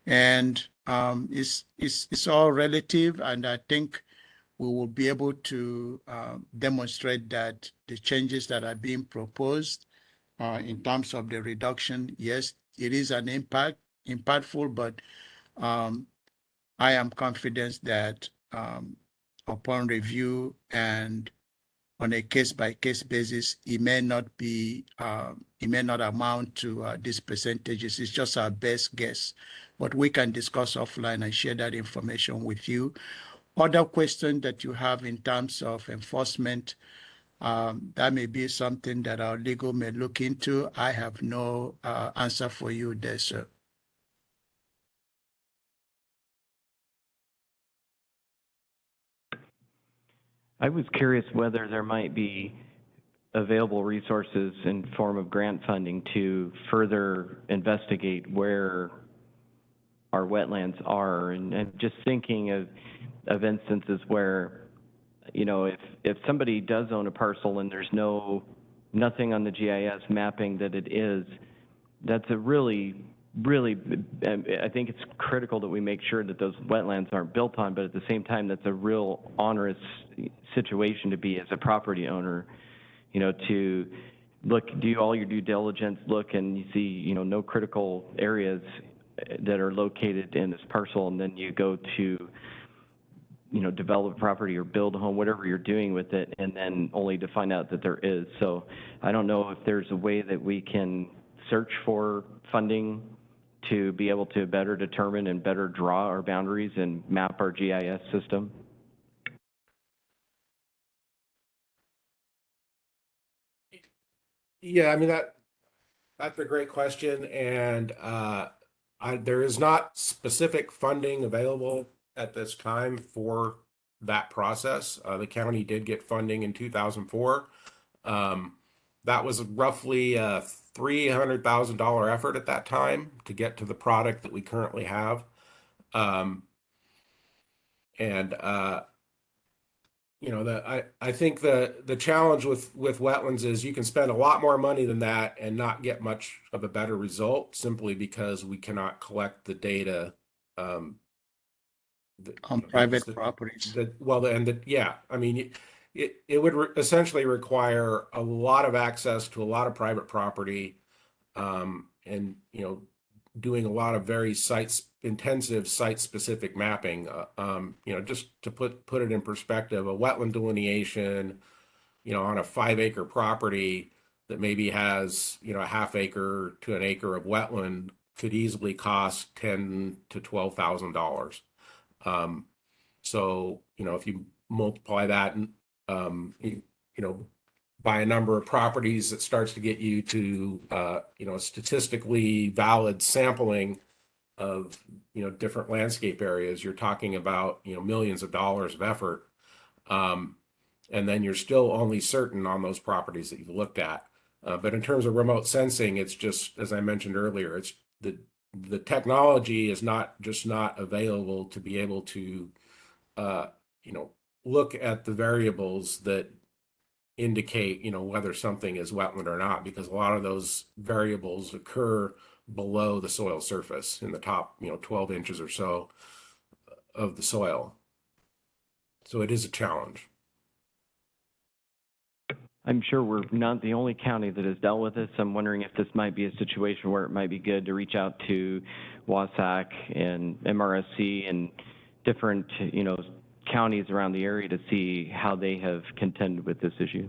And it's all relative, and I think we will be able to demonstrate that the changes that are being proposed in terms of the reduction, yes, it is an impactful, but I am confident that upon review and on a case-by-case basis, it may not amount to these percentages. It's just our best guess, but we can discuss offline and share that information with you. Other questions that you have in terms of enforcement, that may be something that our legal may look into. I have no answer for you there, sir. I was curious whether there might be available resources in form of grant funding to further investigate where our wetlands are, and just thinking of instances where, you know, if somebody does own a parcel and there's nothing on the GIS mapping that it is, that's a really, I think it's critical that we make sure that those wetlands aren't built on, but at the same time, that's a real onerous situation to be as a property owner. you know, to look, do all your due diligence, look and you see, you know, no critical areas that are located in this parcel, and then you go to, you know, develop property or build a home, whatever you're doing with it, and then only to find out that there is. So I don't know if there's a way that we can search for funding to be able to better determine and better draw our boundaries and map our GIS system. Yeah, I mean, that's a great question, and there is not specific funding available at this time for that process. The county did get funding in 2004. That was roughly a $300,000 effort at that time to get to the product that we currently have. Um, and you know, I think the challenge with wetlands is you can spend a lot more money than that and not get much of a better result simply because we cannot collect the data On you know, private properties. yeah, I mean, it would essentially require a lot of access to a lot of private property, and you know, doing a lot of very intensive site-specific mapping. You know, just to put it in perspective, a wetland delineation, you know, on a 5-acre property that maybe has, you know, a half acre to an acre of wetland could easily cost $10,000 to $12,000. So, you know, if you multiply that and, you know, by a number of properties, it starts to get you to, you know, statistically valid sampling of, you know, different landscape areas. You're talking about, you know, millions of dollars of effort. And then you're still only certain on those properties that you've looked at. But in terms of remote sensing, it's just, as I mentioned earlier, it's the technology is not available to be able to, you know, look at the variables that indicate, you know, whether something is wetland or not, because a lot of those variables occur below the soil surface in the top, you know, 12 inches or so of the soil. So it is a challenge. I'm sure we're not the only county that has dealt with this. I'm wondering if this might be a situation where it might be good to reach out to WASAC and MRSC and different, you know, counties around the area to see how they have contended with this issue.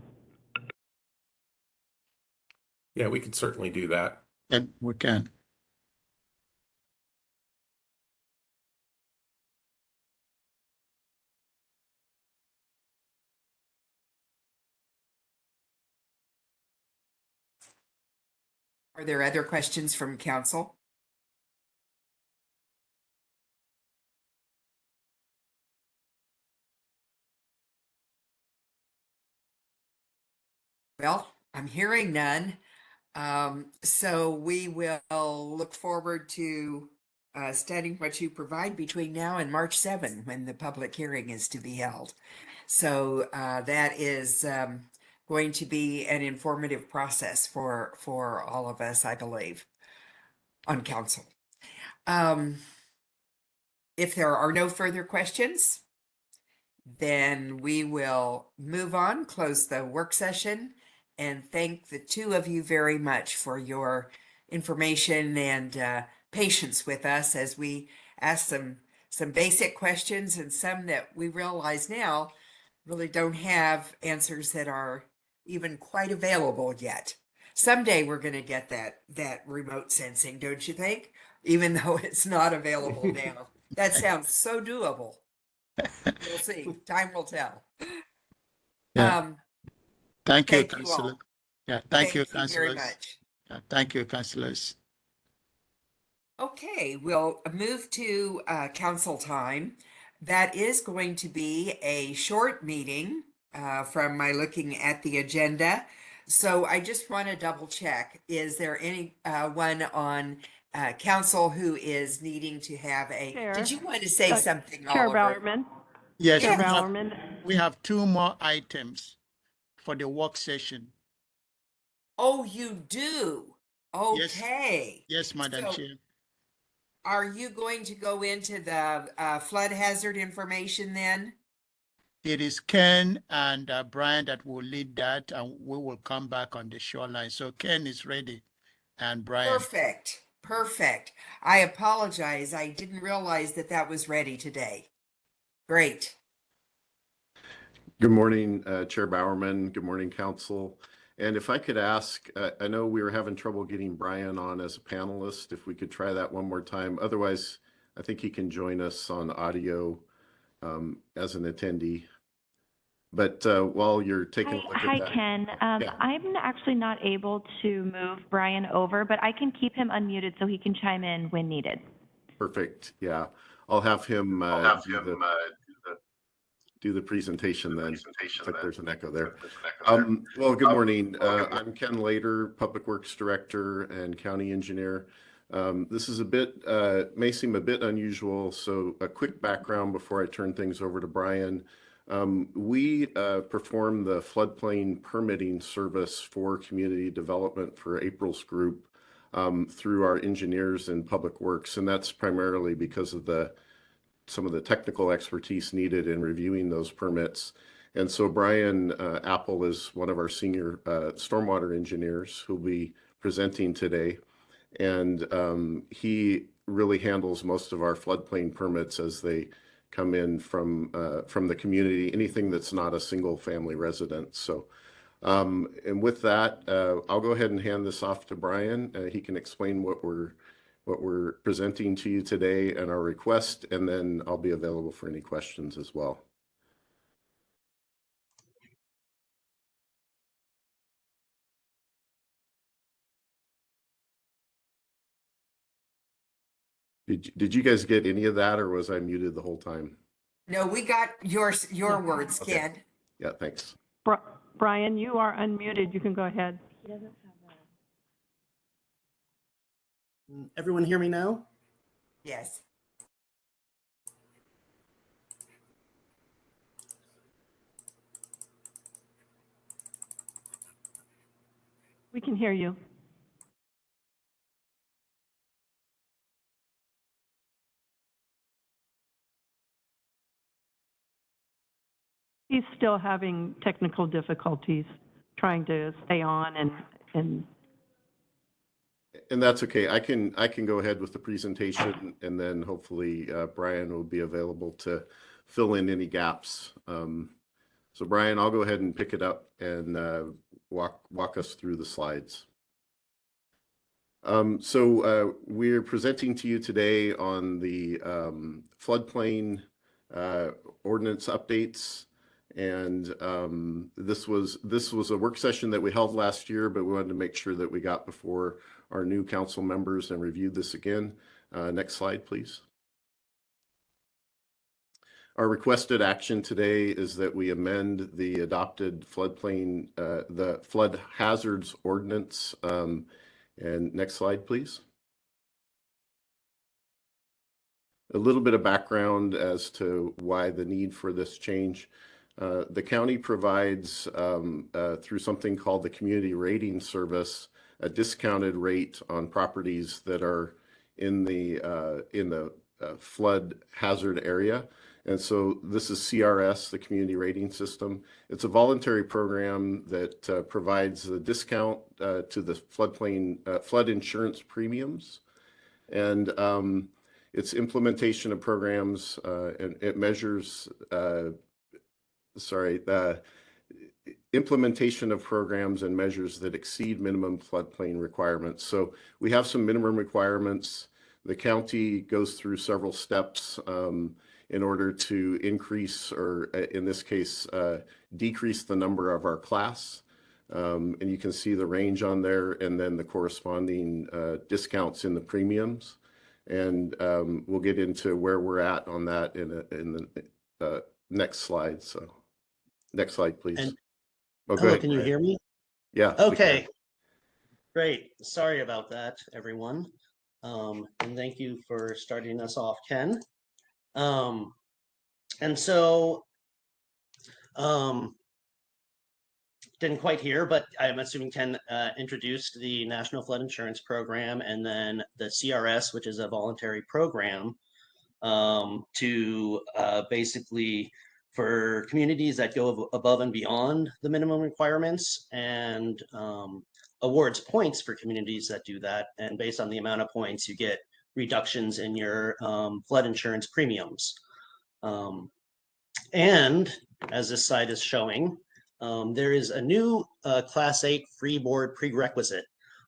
Yeah, we could certainly do that. And we can. Are there other questions from council? Well, I'm hearing none. So we will look forward to studying what you provide between now and March 7, when the public hearing is to be held. So that is going to be an informative process for all of us, I believe, on council. If there are no further questions, then we will move on, close the work session, and thank the two of you very much for your information and patience with us as we ask some basic questions and some that we realize now really don't have answers that are even quite available yet. Someday we're going to get that remote sensing, don't you think? Even though it's not available now. That sounds so doable. We'll see. Time will tell. Yeah. Thank you, Thank you Councillor. all. Yeah, thank you, very councillors. much. Yeah, thank you, councillors. Okay, we'll move to council time. That is going to be a short meeting from my looking at the agenda. So I just want to double check. Is there any one on council who is needing to have a, Chair. did you want to say something, Chair Oliver? Bowerman, Yes, Yeah. we have, Bowerman, we have 2 more items for the work session. Oh, you do? Yes. Okay. Yes, Madam So, Chair. are you going to go into the flood hazard information then? it is Ken and Brian that will lead that, and we will come back on the shoreline. So Ken is ready, and Brian. Perfect. Perfect. I apologize. I didn't realize that that was ready today. Great. Good morning, Chair Bowerman. Good morning, Council. And if I could ask, I know we were having trouble getting Brian on as a panelist. If we could try that one more time. Otherwise, I think he can join us on audio as an attendee. But while you're taking a look at Hi, that. Ken. Yeah. I'm actually not able to move Brian over, but I can keep him unmuted so he can chime in when needed. Perfect. Yeah. I'll have him do the presentation then. Looks like there's an echo there. Well, good morning. I'm Ken Lader, Public Works Director and County Engineer. This is may seem a bit unusual, so a quick background before I turn things over to Brian. We perform the floodplain permitting service for community development for April's group through our engineers in Public Works, and that's primarily because of some of the technical expertise needed in reviewing those permits. And so Brian Apple is one of our senior stormwater engineers who'll be presenting today. And he really handles most of our floodplain permits as they come in from the community, anything that's not a single family residence. So, and with that, I'll go ahead and hand this off to Brian. He can explain what we're presenting to you today and our request, and then I'll be available for any questions as well. Did you guys get any of that, or was I muted the whole time? No, we got your words, Okay. Ken. Yeah, thanks. Brian, you are unmuted. You can go ahead. Everyone hear me now? Yes. We can hear you. He's still having technical difficulties trying to stay on and that's okay. I can go ahead with the presentation, and then hopefully Brian will be available to fill in any gaps. So Brian, I'll go ahead and pick it up and walk us through the slides. So we're presenting to you today on the floodplain ordinance updates. And this was a work session that we held last year, but we wanted to make sure that we got before our new council members and reviewed this again. Next slide, please. Our requested action today is that we amend the adopted floodplain, the flood hazards ordinance. And next slide, please. A little bit of background as to why the need for this change. The county provides, through something called the Community Rating Service, a discounted rate on properties that are in the flood hazard area. And so this is CRS, the Community Rating System. It's a voluntary program that provides a discount to the floodplain flood insurance premiums. And its implementation of programs, and it measures implementation of programs and measures that exceed minimum floodplain requirements. So we have some minimum requirements. The county goes through several steps in order to increase, or in this case, decrease the number of our class. And you can see the range on there, and then the corresponding discounts in the premiums. And we'll get into where we're at on that in the next slide. So next slide, please. And, go hello, ahead. can you hear me? Yeah. Okay. Great. Sorry about that, everyone. And thank you for starting us off, Ken. And so, didn't quite hear, but I'm assuming Ken introduced the National Flood Insurance Program and then the CRS, which is a voluntary program to basically for communities that go above and beyond the minimum requirements, and awards points for communities that do that. And based on the amount of points, you get reductions in your flood insurance premiums. And as this slide is showing, there is a new Class 8 freeboard prerequisite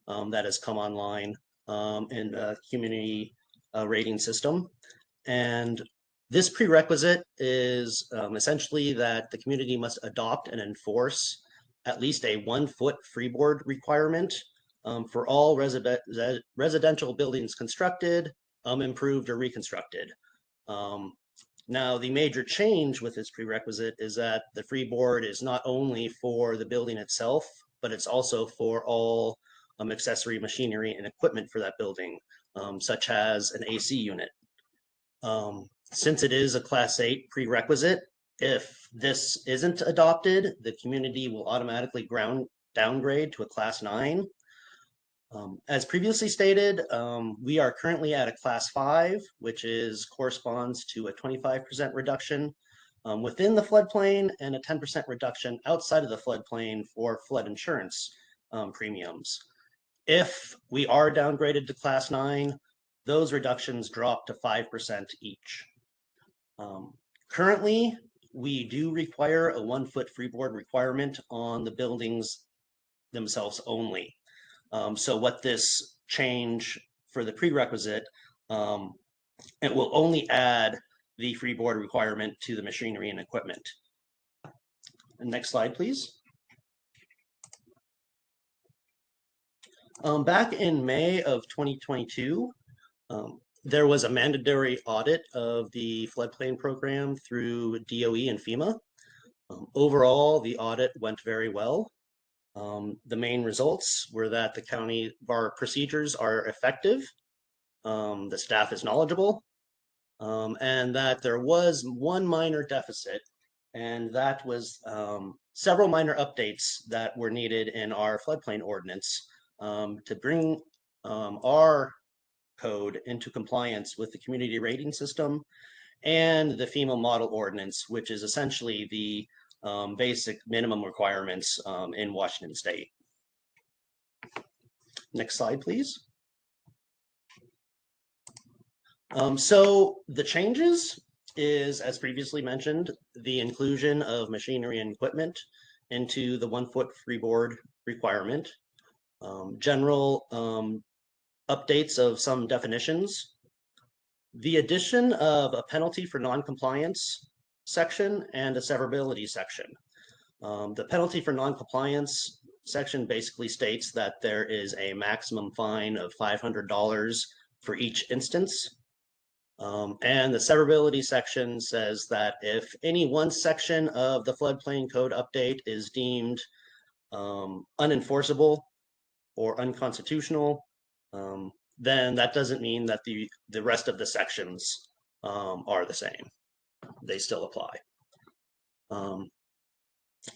that has come online in the community rating system. And this prerequisite is essentially that the community must adopt and enforce at least a 1-foot freeboard requirement for all residential buildings constructed, improved, or reconstructed. Now, the major change with this prerequisite is that the freeboard is not only for the building itself, but it's also for all accessory machinery and equipment for that building, such as an AC unit. Since it is a Class 8 prerequisite, if this isn't adopted, the community will automatically downgrade to a Class 9. As previously stated, we are currently at a Class 5, which corresponds to a 25% reduction within the floodplain and a 10% reduction outside of the floodplain for flood insurance premiums. If we are downgraded to Class 9, those reductions drop to 5% each. Currently, we do require a 1-foot freeboard requirement on the buildings themselves only. So what this change for the prerequisite, it will only add the freeboard requirement to the machinery and equipment. Next slide, please. Back in May of 2022, there was a mandatory audit of the floodplain program through DOE and FEMA. Overall, the audit went very well. The main results were that the county bar procedures are effective, the staff is knowledgeable, and that there was one minor deficit, and that was several minor updates that were needed in our floodplain ordinance to bring our code into compliance with the community rating system and the FEMA model ordinance, which is essentially the basic minimum requirements in Washington State. Next slide, please. So the changes is, as previously mentioned, the inclusion of machinery and equipment into the 1-foot freeboard requirement, general updates of some definitions, the addition of a penalty for non-compliance section and a severability section. The penalty for non-compliance section basically states that there is a maximum fine of $500 for each instance. And the severability section says that if any one section of the floodplain code update is deemed unenforceable or unconstitutional, then that doesn't mean that the rest of the sections are the same. They still apply.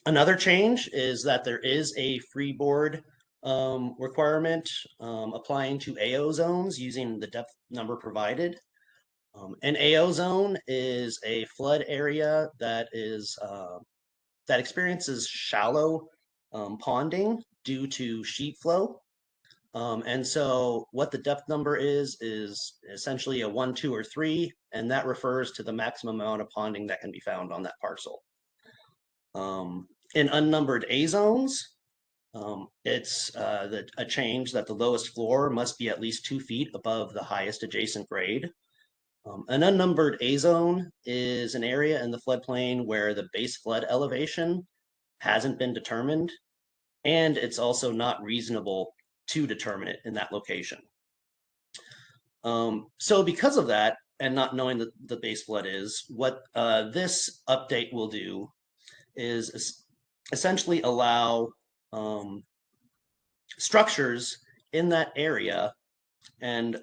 Another change is that there is a freeboard requirement applying to AO zones using the depth number provided. An AO zone is a flood area that experiences shallow ponding due to sheet flow. And so what the depth number is essentially a 1, 2, or 3, and that refers to the maximum amount of ponding that can be found on that parcel. In unnumbered A zones, it's a change that the lowest floor must be at least 2 feet above the highest adjacent grade. An unnumbered A zone is an area in the floodplain where the base flood elevation hasn't been determined, and it's also not reasonable to determine it in that location. So because of that, and not knowing that the base flood is, what this update will do is essentially allow structures in that area, and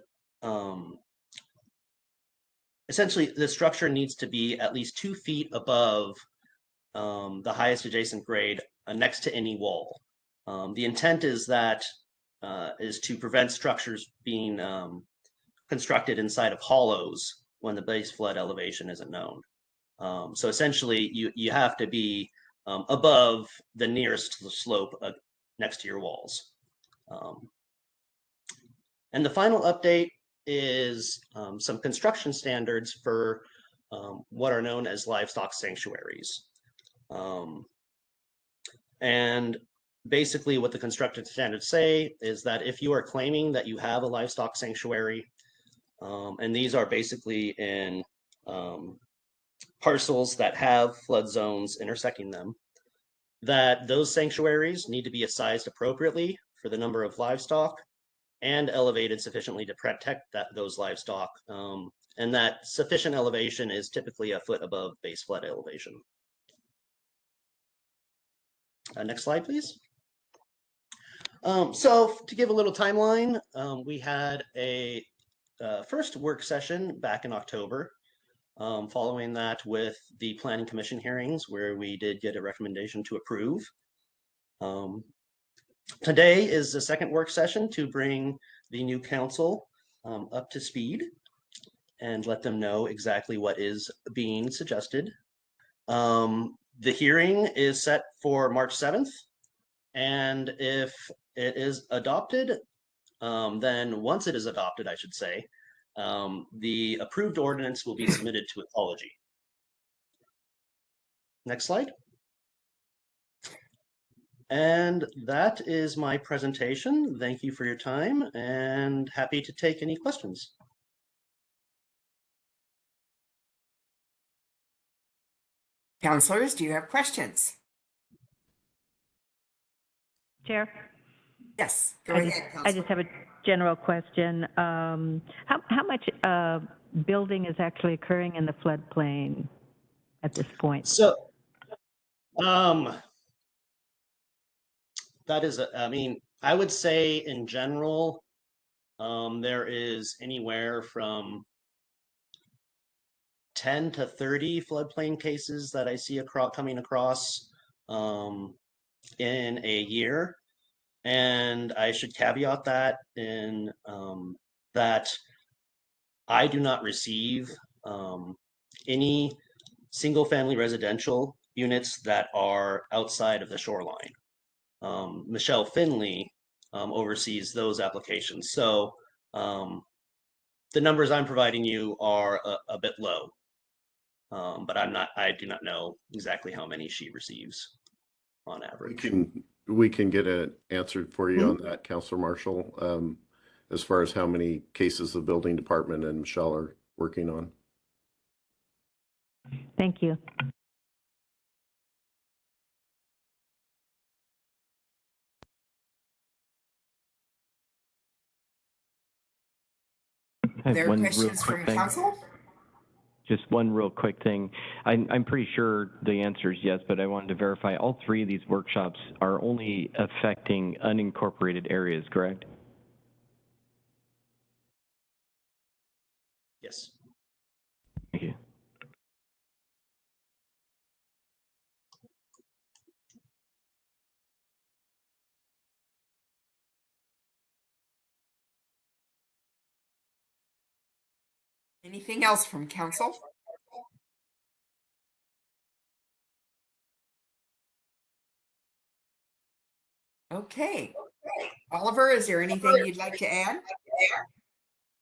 essentially the structure needs to be at least 2 feet above the highest adjacent grade next to any wall. The intent is that is to prevent structures being constructed inside of hollows when the base flood elevation isn't known. So essentially, you have to be above the nearest slope next to your walls. And the final update is some construction standards for what are known as livestock sanctuaries. And basically what the construction standards say is that if you are claiming that you have a livestock sanctuary, and these are basically in parcels that have flood zones intersecting them, that those sanctuaries need to be sized appropriately for the number of livestock and elevated sufficiently to protect those livestock. And that sufficient elevation is typically a foot above base flood elevation. Next slide, please. So to give a little timeline, we had a first work session back in October. Following that with the Planning Commission hearings where we did get a recommendation to approve. Today is the second work session to bring the new council up to speed and let them know exactly what is being suggested. The hearing is set for March 7th, and if it is adopted, then once it is adopted, I should say, the approved ordinance will be submitted to ecology. Next slide. And that is my presentation. Thank you for your time and happy to take any questions. Councilors, do you have questions? Chair? Yes, go I ahead, just Councilor. have a general question. How much building is actually occurring in the floodplain at this point? So, that is, I mean, I would say in general, there is anywhere from 10 to 30 floodplain cases that I see coming across in a year. And I should caveat that in that I do not receive any single family residential units that are outside of the shoreline. Michelle Finley oversees those applications. So the numbers I'm providing you are a bit low, but I do not know exactly how many she receives on average. We can get it answered for you on that, Councilor Marshall, as far as how many cases the building department and Michelle are working on. Thank you. I have There are one real questions quick from thing. council? Just one real quick thing. I'm pretty sure the answer is yes, but I wanted to verify all three of these workshops are only affecting unincorporated areas, correct? Yes. Thank you. Anything else from council? Okay. Oliver, is there anything you'd like to add?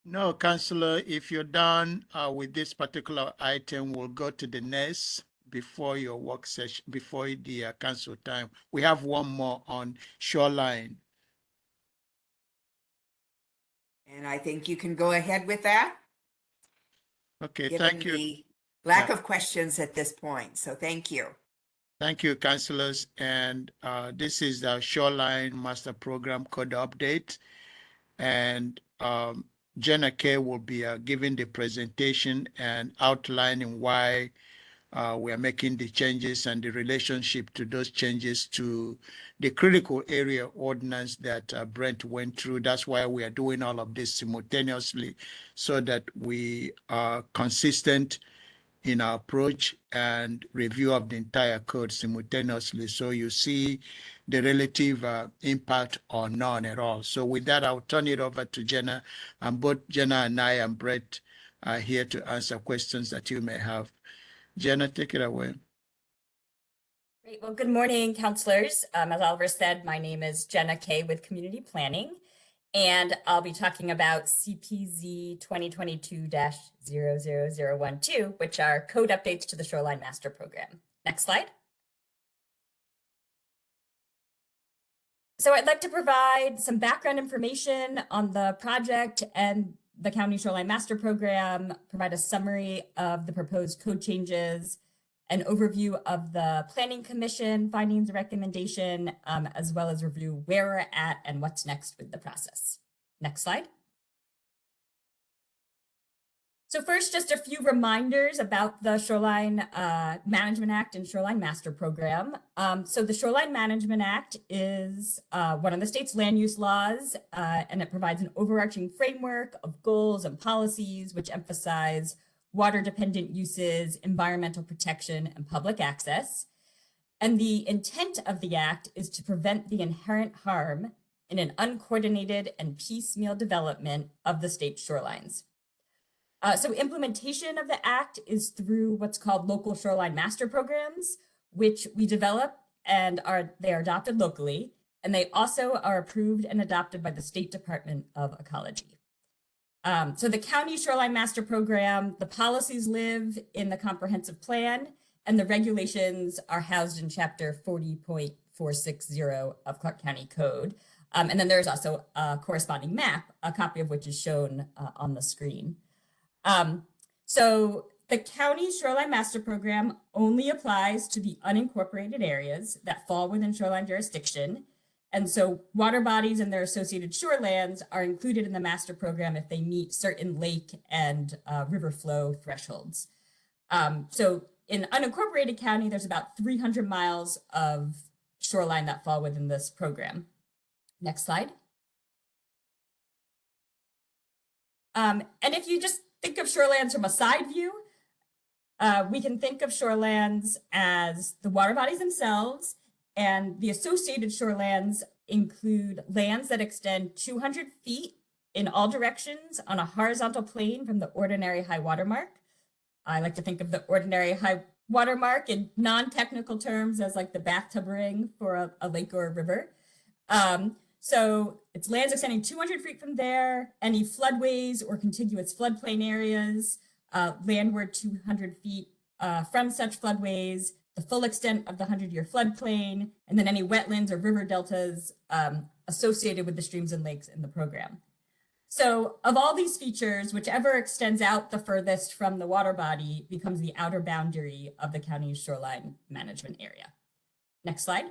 No, Councillor, if you're done with this particular item, we'll go to the next before your work session, before the council time. We have one more on shoreline. And I think you can go ahead with that. Okay, Given thank you. the lack of questions at this point, so thank you. Thank you, councillors. And this is the Shoreline Master Program Code update. And Jenna Kay will be giving the presentation and outlining why we are making the changes and the relationship to those changes to the critical area ordinance that Brent went through. That's why we are doing all of this simultaneously so that we are consistent in our approach and review of the entire code simultaneously. So you see the relative impact or none at all. So with that, I'll turn it over to Jenna. And both Jenna and I and Brett are here to answer questions that you may have. Jenna, take it away. Great. Well, good morning, counselors. As Oliver said, my name is Jenna Kay with Community Planning, and I'll be talking about CPZ 2022-00012, which are code updates to the Shoreline Master Program. Next slide. So I'd like to provide some background information on the project and the County Shoreline Master Program, provide a summary of the proposed code changes, an overview of the Planning Commission findings and recommendation, as well as review where we're at and what's next with the process. Next slide. So first, just a few reminders about the Shoreline Management Act and Shoreline Master Program. So the Shoreline Management Act is one of the state's land use laws, and it provides an overarching framework of goals and policies which emphasize water-dependent uses, environmental protection, and public access. And the intent of the act is to prevent the inherent harm in an uncoordinated and piecemeal development of the state's shorelines. So implementation of the act is through what's called local shoreline master programs, which we develop and they are adopted locally, and they also are approved and adopted by the State Department of Ecology. So the County Shoreline Master Program, the policies live in the comprehensive plan, and the regulations are housed in Chapter 40.460 of Clark County Code. And then there's also a corresponding map, a copy of which is shown on the screen. So the County Shoreline Master Program only applies to the unincorporated areas that fall within shoreline jurisdiction. And so water bodies and their associated shorelands are included in the master program if they meet certain lake and river flow thresholds. So in unincorporated county, there's about 300 miles of shoreline that fall within this program. Next slide. And if you just think of shorelands from a side view, we can think of shorelands as the water bodies themselves, and the associated shorelands include lands that extend 200 feet in all directions on a horizontal plane from the ordinary high water mark. I like to think of the ordinary high water mark in non-technical terms as like the bathtub ring for a lake or a river. So it's lands extending 200 feet from there, any floodways or contiguous floodplain areas, landward 200 feet from such floodways, the full extent of the 100-year floodplain, and then any wetlands or river deltas associated with the streams and lakes in the program. So of all these features, whichever extends out the furthest from the water body becomes the outer boundary of the county's shoreline management area. Next slide.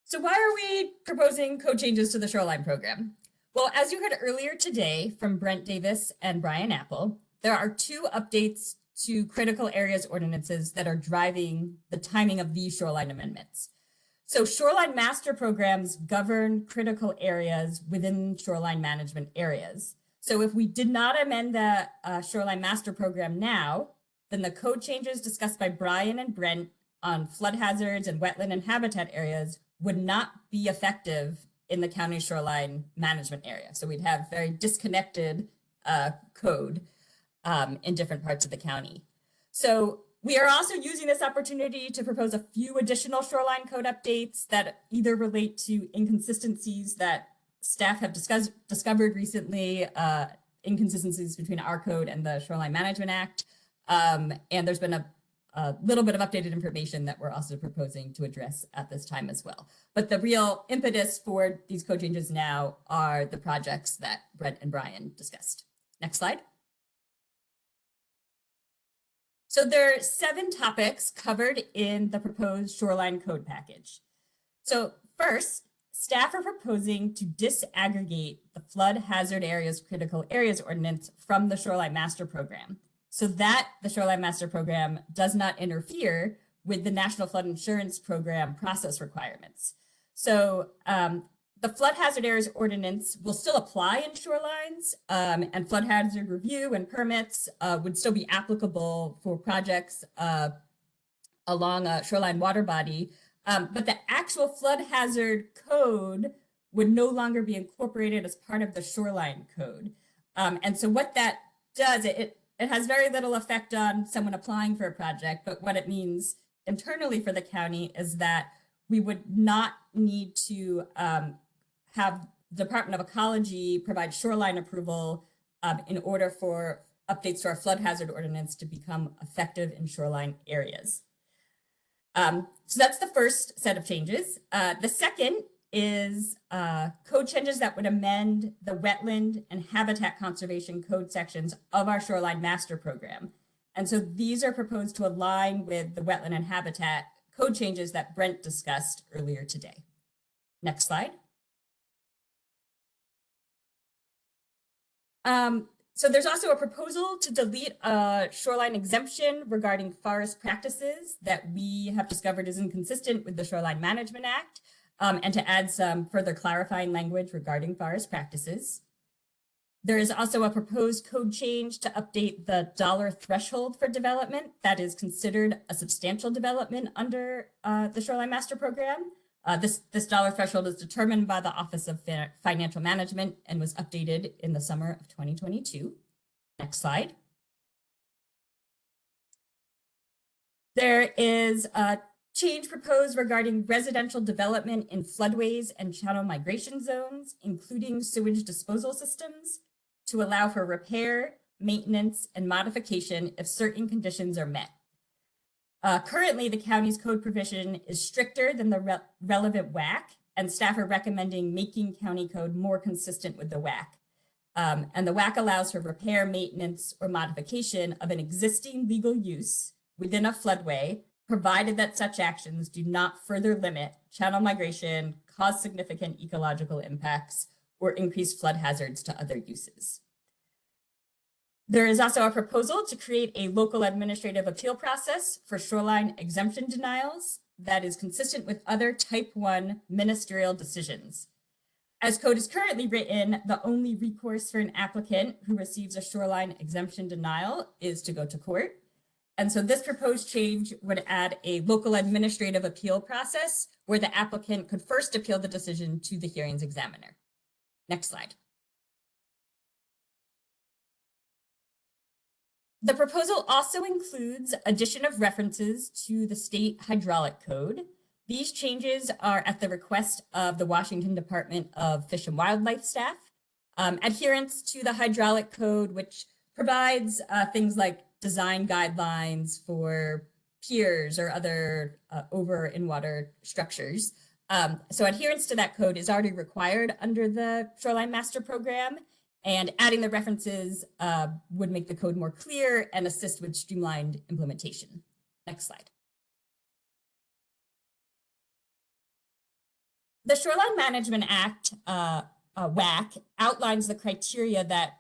So why are we proposing code changes to the shoreline program? Well, as you heard earlier today from Brent Davis and Brian Apple, there are two updates to critical areas ordinances that are driving the timing of these shoreline amendments. So shoreline master programs govern critical areas within shoreline management areas. So if we did not amend the shoreline master program now, then the code changes discussed by Brian and Brent on flood hazards and wetland and habitat areas would not be effective in the county shoreline management area. So we'd have very disconnected code in different parts of the county. So we are also using this opportunity to propose a few additional shoreline code updates that either relate to inconsistencies that staff have discovered recently, inconsistencies between our code and the Shoreline Management Act. And there's been a little bit of updated information that we're also proposing to address at this time as well. But the real impetus for these code changes now are the projects that Brent and Brian discussed. Next slide. So there are 7 topics covered in the proposed shoreline code package. So first, staff are proposing to disaggregate the flood hazard areas critical areas ordinance from the Shoreline Master Program, so that the Shoreline Master Program does not interfere with the National Flood Insurance Program process requirements. So the flood hazard areas ordinance will still apply in shorelines, and flood hazard review and permits would still be applicable for projects along a shoreline water body, but the actual flood hazard code would no longer be incorporated as part of the shoreline code. And so what that does, it has very little effect on someone applying for a project, but what it means internally for the county is that we would not need to have the Department of Ecology provide shoreline approval in order for updates to our flood hazard ordinance to become effective in shoreline areas. So that's the first set of changes. The second is code changes that would amend the wetland and habitat conservation code sections of our shoreline master program. And so these are proposed to align with the wetland and habitat code changes that Brent discussed earlier today. Next slide. So there's also a proposal to delete a shoreline exemption regarding forest practices that we have discovered is inconsistent with the Shoreline Management Act, and to add some further clarifying language regarding forest practices. There is also a proposed code change to update the dollar threshold for development that is considered a substantial development under the Shoreline Master Program. This dollar threshold is determined by the Office of Financial Management and was updated in the summer of 2022. Next slide. There is a change proposed regarding residential development in floodways and channel migration zones, including sewage disposal systems, to allow for repair, maintenance, and modification if certain conditions are met. Currently, the county's code provision is stricter than the relevant WAC, and staff are recommending making county code more consistent with the WAC. And the WAC allows for repair, maintenance, or modification of an existing legal use within a floodway, provided that such actions do not further limit channel migration, cause significant ecological impacts, or increase flood hazards to other uses. There is also a proposal to create a local administrative appeal process for shoreline exemption denials that is consistent with other type 1 ministerial decisions. As code is currently written, the only recourse for an applicant who receives a shoreline exemption denial is to go to court. And so this proposed change would add a local administrative appeal process where the applicant could first appeal the decision to the hearings examiner. Next slide. The proposal also includes addition of references to the state hydraulic code. These changes are at the request of the Washington Department of Fish and Wildlife staff. Adherence to the hydraulic code, which provides things like design guidelines for piers or other over in water structures. So adherence to that code is already required under the Shoreline Master Program, and adding the references would make the code more clear and assist with streamlined implementation. Next slide. The Shoreline Management Act, WAC, outlines the criteria that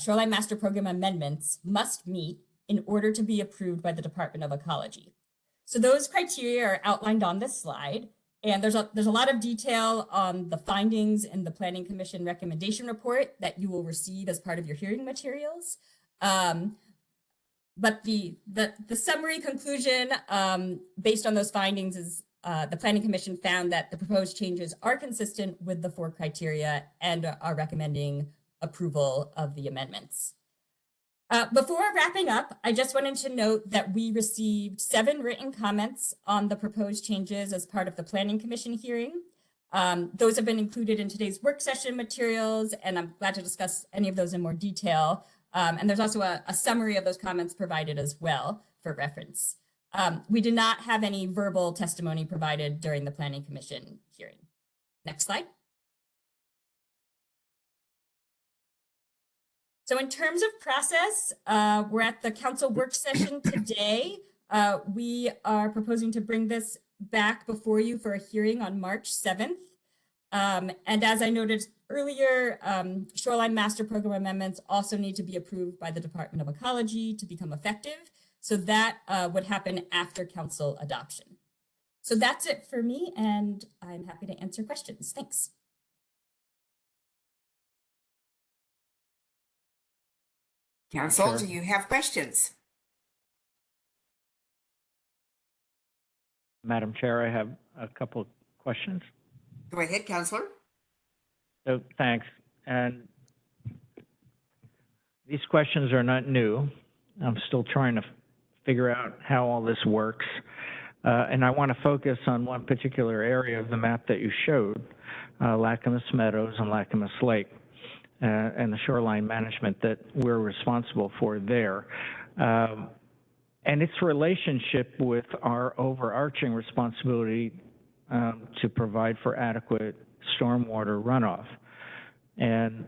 Shoreline Master Program amendments must meet in order to be approved by the Department of Ecology. So those criteria are outlined on this slide, and there's a lot of detail on the findings in the Planning Commission recommendation report that you will receive as part of your hearing materials. But the summary conclusion based on those findings is the Planning Commission found that the proposed changes are consistent with the 4 criteria and are recommending approval of the amendments. Before wrapping up, I just wanted to note that we received 7 written comments on the proposed changes as part of the Planning Commission hearing. Those have been included in today's work session materials, and I'm glad to discuss any of those in more detail. And there's also a summary of those comments provided as well for reference. We did not have any verbal testimony provided during the Planning Commission hearing. Next slide. So in terms of process, we're at the council work session today. We are proposing to bring this back before you for a hearing on March 7th. And as I noted earlier, Shoreline Master Program amendments also need to be approved by the Department of Ecology to become effective. So that would happen after council adoption. So that's it for me, and I'm happy to answer questions. Thanks. Council, Sure. do you have questions? Madam Chair, I have a couple of questions. Go ahead, Councillor. So thanks. And these questions are not new. I'm still trying to figure out how all this works. And I want to focus on one particular area of the map that you showed, Lacamas Meadows and Lacamas Lake, and the shoreline management that we're responsible for there. And its relationship with our overarching responsibility to provide for adequate stormwater runoff. And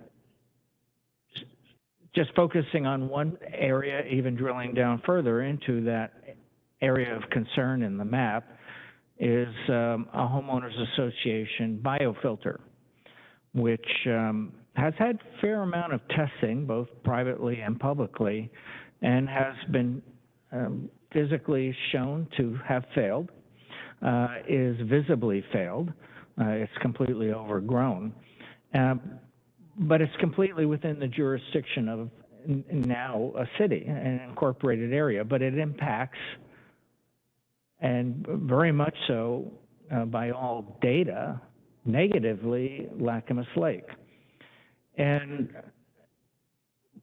just focusing on one area, even drilling down further into that area of concern in the map, is a homeowners association biofilter, which has had a fair amount of testing, both privately and publicly, and has been physically shown to have failed, is visibly failed. It's completely overgrown. But it's completely within the jurisdiction of now a city, an incorporated area, but it impacts, and very much so by all data, negatively Lacamas Lake.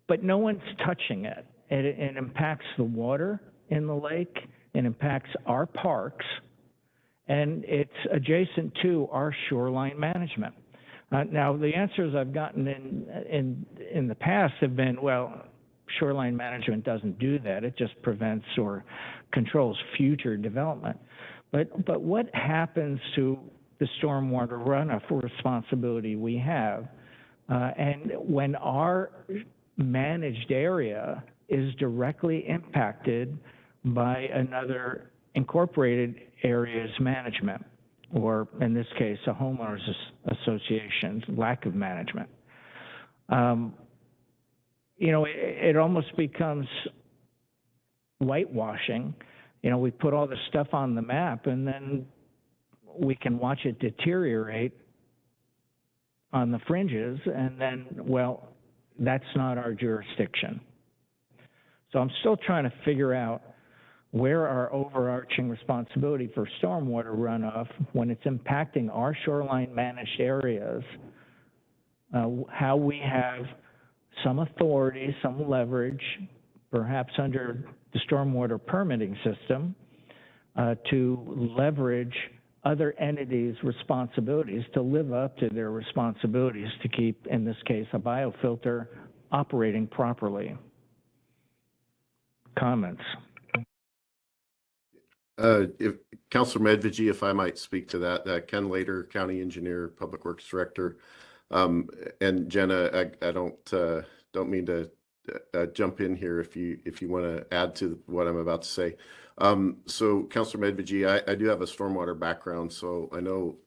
But no one's touching it. It impacts the water in the lake, it impacts our parks, and it's adjacent to our shoreline management. Now, the answers I've gotten in the past have been, well, shoreline management doesn't do that. It just prevents or controls future development. But what happens to the stormwater runoff responsibility we have? And when our managed area is directly impacted by another incorporated area's management, or in this case, a homeowners association's lack of management. You know, it almost becomes whitewashing. You know, we put all this stuff on the map and then we can watch it deteriorate on the fringes, and then, well, that's not our jurisdiction. So I'm still trying to figure out where our overarching responsibility for stormwater runoff, when it's impacting our shoreline managed areas, how we have some authority, some leverage, perhaps under the stormwater permitting system, to leverage other entities' responsibilities to live up to their responsibilities to keep, in this case, a biofilter operating properly. Comments? If Councilor Medvigi, if I might speak to that, Ken Lader, County Engineer, Public Works Director, and Jenna, I don't mean to jump in here if you want to add to what I'm about to say. So Councilor Medvigi, I do have a stormwater background, so I know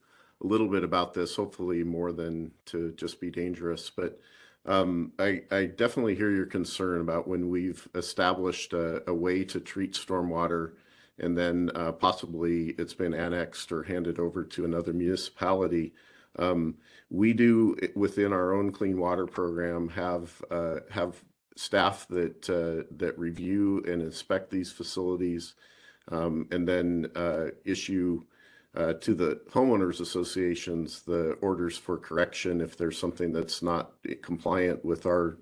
a little bit about this, hopefully more than to just be dangerous. But I definitely hear your concern about when we've established a way to treat stormwater, and then possibly it's been annexed or handed over to another municipality. We do, within our own clean water program, have staff that review and inspect these facilities, and then issue to the homeowners associations the orders for correction if there's something that's not compliant with our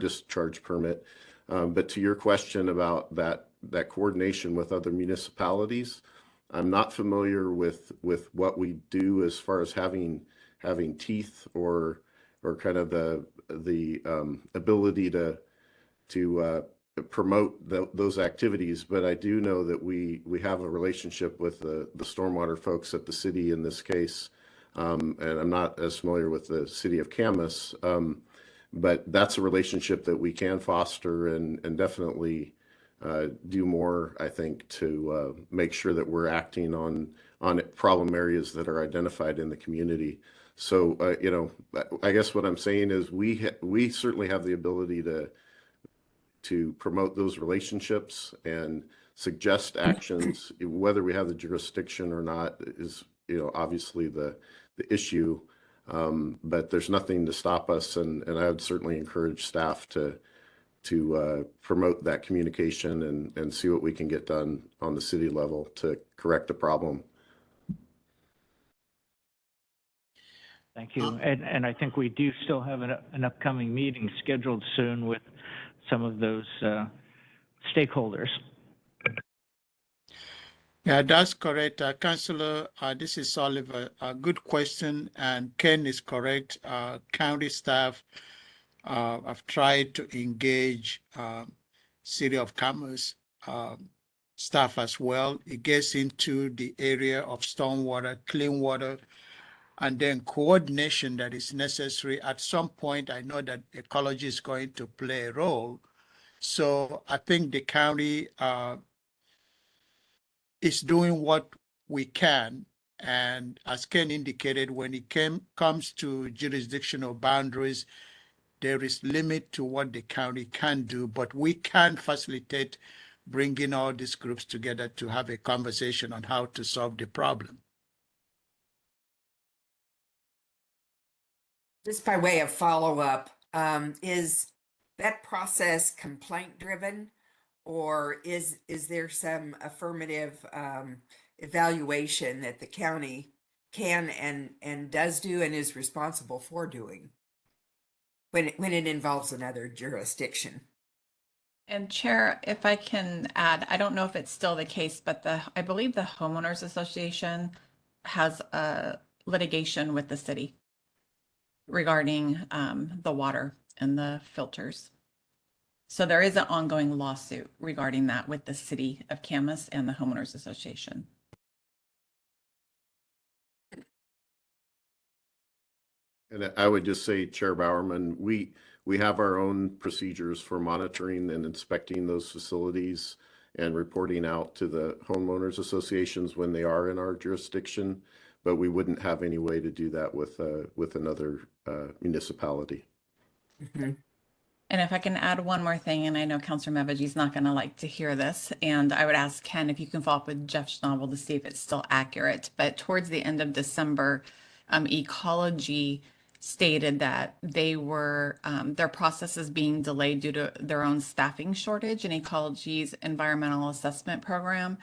discharge permit. But to your question about that coordination with other municipalities, I'm not familiar with what we do as far as having teeth or kind of the ability to promote those activities. But I do know that we have a relationship with the stormwater folks at the city in this case, and I'm not as familiar with the city of Camas, but that's a relationship that we can foster and definitely do more, I think, to make sure that we're acting on problem areas that are identified in the community. So, you know, I guess what I'm saying is we certainly have the ability to promote those relationships and suggest actions. Whether we have the jurisdiction or not is, you know, obviously the issue, but there's nothing to stop us, and I would certainly encourage staff to promote that communication and see what we can get done on the city level to correct the problem. Thank you. And I think we do still have an upcoming meeting scheduled soon with some of those stakeholders. Yeah, that's correct. Councillor, this is Oliver. A good question, and Ken is correct. County staff have tried to engage City of Commerce staff as well. It gets into the area of stormwater, clean water, and then coordination that is necessary. At some point, I know that ecology is going to play a role. So I think the county is doing what we can. And as Ken indicated, when it comes to jurisdictional boundaries, there is limit to what the county can do, but we can facilitate bringing all these groups together to have a conversation on how to solve the problem. Just by way of follow-up, is that process complaint driven, or is there some affirmative evaluation that the county can and does do and is responsible for doing when it involves another jurisdiction? And Chair, if I can add, I don't know if it's still the case, but I believe the Homeowners Association has a litigation with the city regarding the water and the filters. So there is an ongoing lawsuit regarding that with the city of Camas and the Homeowners Association. And I would just say, Chair Bowerman, we have our own procedures for monitoring and inspecting those facilities and reporting out to the homeowners associations when they are in our jurisdiction, but we wouldn't have any way to do that with another municipality. Mm-hmm. And if I can add one more thing, and I know Councilor Mevaji's not going to like to hear this, and I would ask Ken if you can follow up with Jeff Schnabel to see if it's still accurate. But towards the end of December, Ecology stated that they were their process is being delayed due to their own staffing shortage in Ecology's environmental assessment program.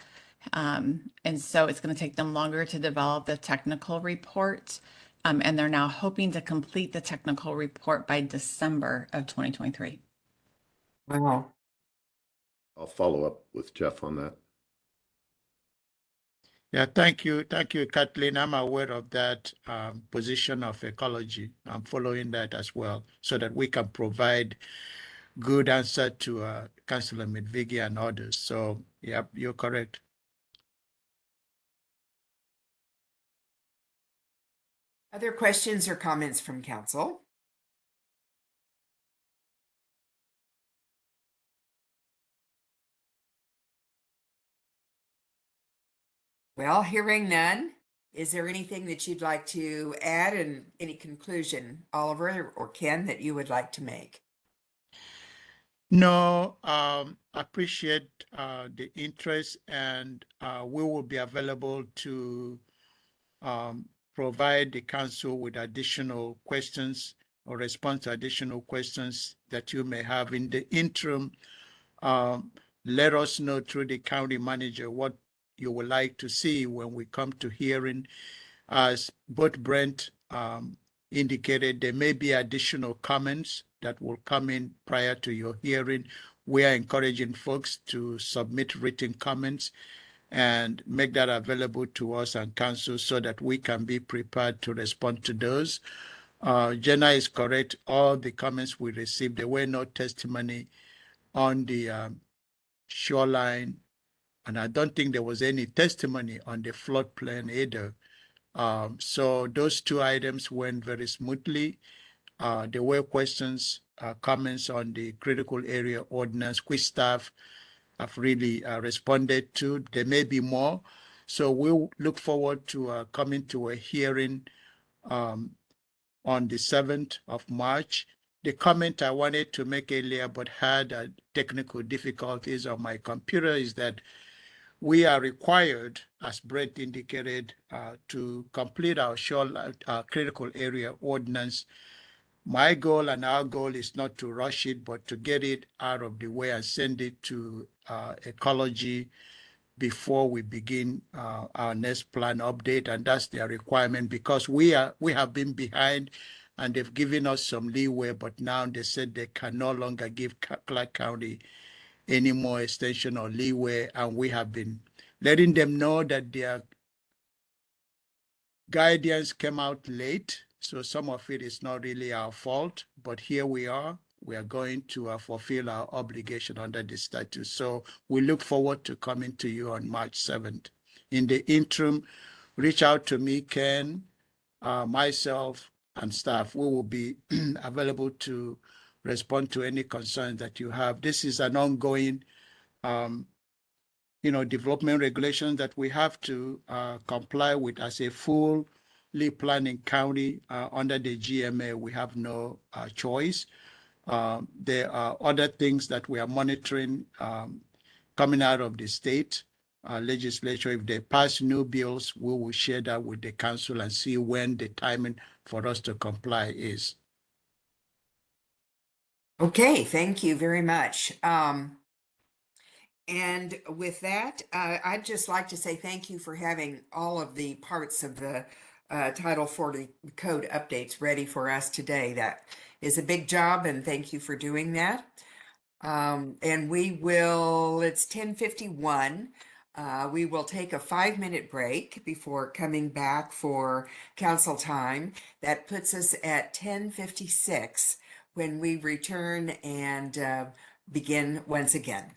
And so it's going to take them longer to develop the technical report. And they're now hoping to complete the technical report by December of 2023. Wow. I'll follow up with Jeff on that. Yeah, thank you, Kathleen. I'm aware of that position of Ecology. I'm following that as well, so that we can provide good answer to Councillor Medvigi and others. So, yeah, you're correct. Other questions or comments from council? Well, hearing none, is there anything that you'd like to add and any conclusion, Oliver or Ken, that you would like to make? No, appreciate the interest, and we will be available to provide the council with additional questions or respond to additional questions that you may have. In the interim, let us know through the county manager what you would like to see when we come to hearing. As both Brent indicated, there may be additional comments that will come in prior to your hearing. We are encouraging folks to submit written comments and make that available to us and council so that we can be prepared to respond to those. Jenna is correct. All the comments we received, there were no testimony on the shoreline, and I don't think there was any testimony on the floodplain either. So those two items went very smoothly. There were questions, comments on the critical area ordinance, which staff have really responded to. There may be more. So we'll look forward to coming to a hearing on the 7th of March. The comment I wanted to make earlier but had technical difficulties on my computer is that we are required, as Brett indicated, to complete our critical area ordinance. My goal and our goal is not to rush it, but to get it out of the way and send it to Ecology before we begin our next plan update. And that's their requirement, because we have been behind and they've given us some leeway, but now they said they can no longer give Clark County any more extension or leeway, and we have been letting them know that their guidance came out late, so some of it is not really our fault, but here we are. We are going to fulfill our obligation under the statute. So we look forward to coming to you on March 7th. In the interim, reach out to me, Ken, myself, and staff. We will be available to respond to any concerns that you have. This is an ongoing development regulation that we have to comply with as a fully planning county under the GMA. We have no choice. There are other things that we are monitoring coming out of the state legislature. If they pass new bills, we will share that with the council and see when the timing for us to comply is. Okay, thank you very much. And with that, I'd just like to say thank you for having all of the parts of the Title 40 code updates ready for us today. That is a big job, and thank you for doing that. And we will, it's 10:51. We will take a 5-minute break before coming back for council time. That puts us at 10:56 when we return and begin once again.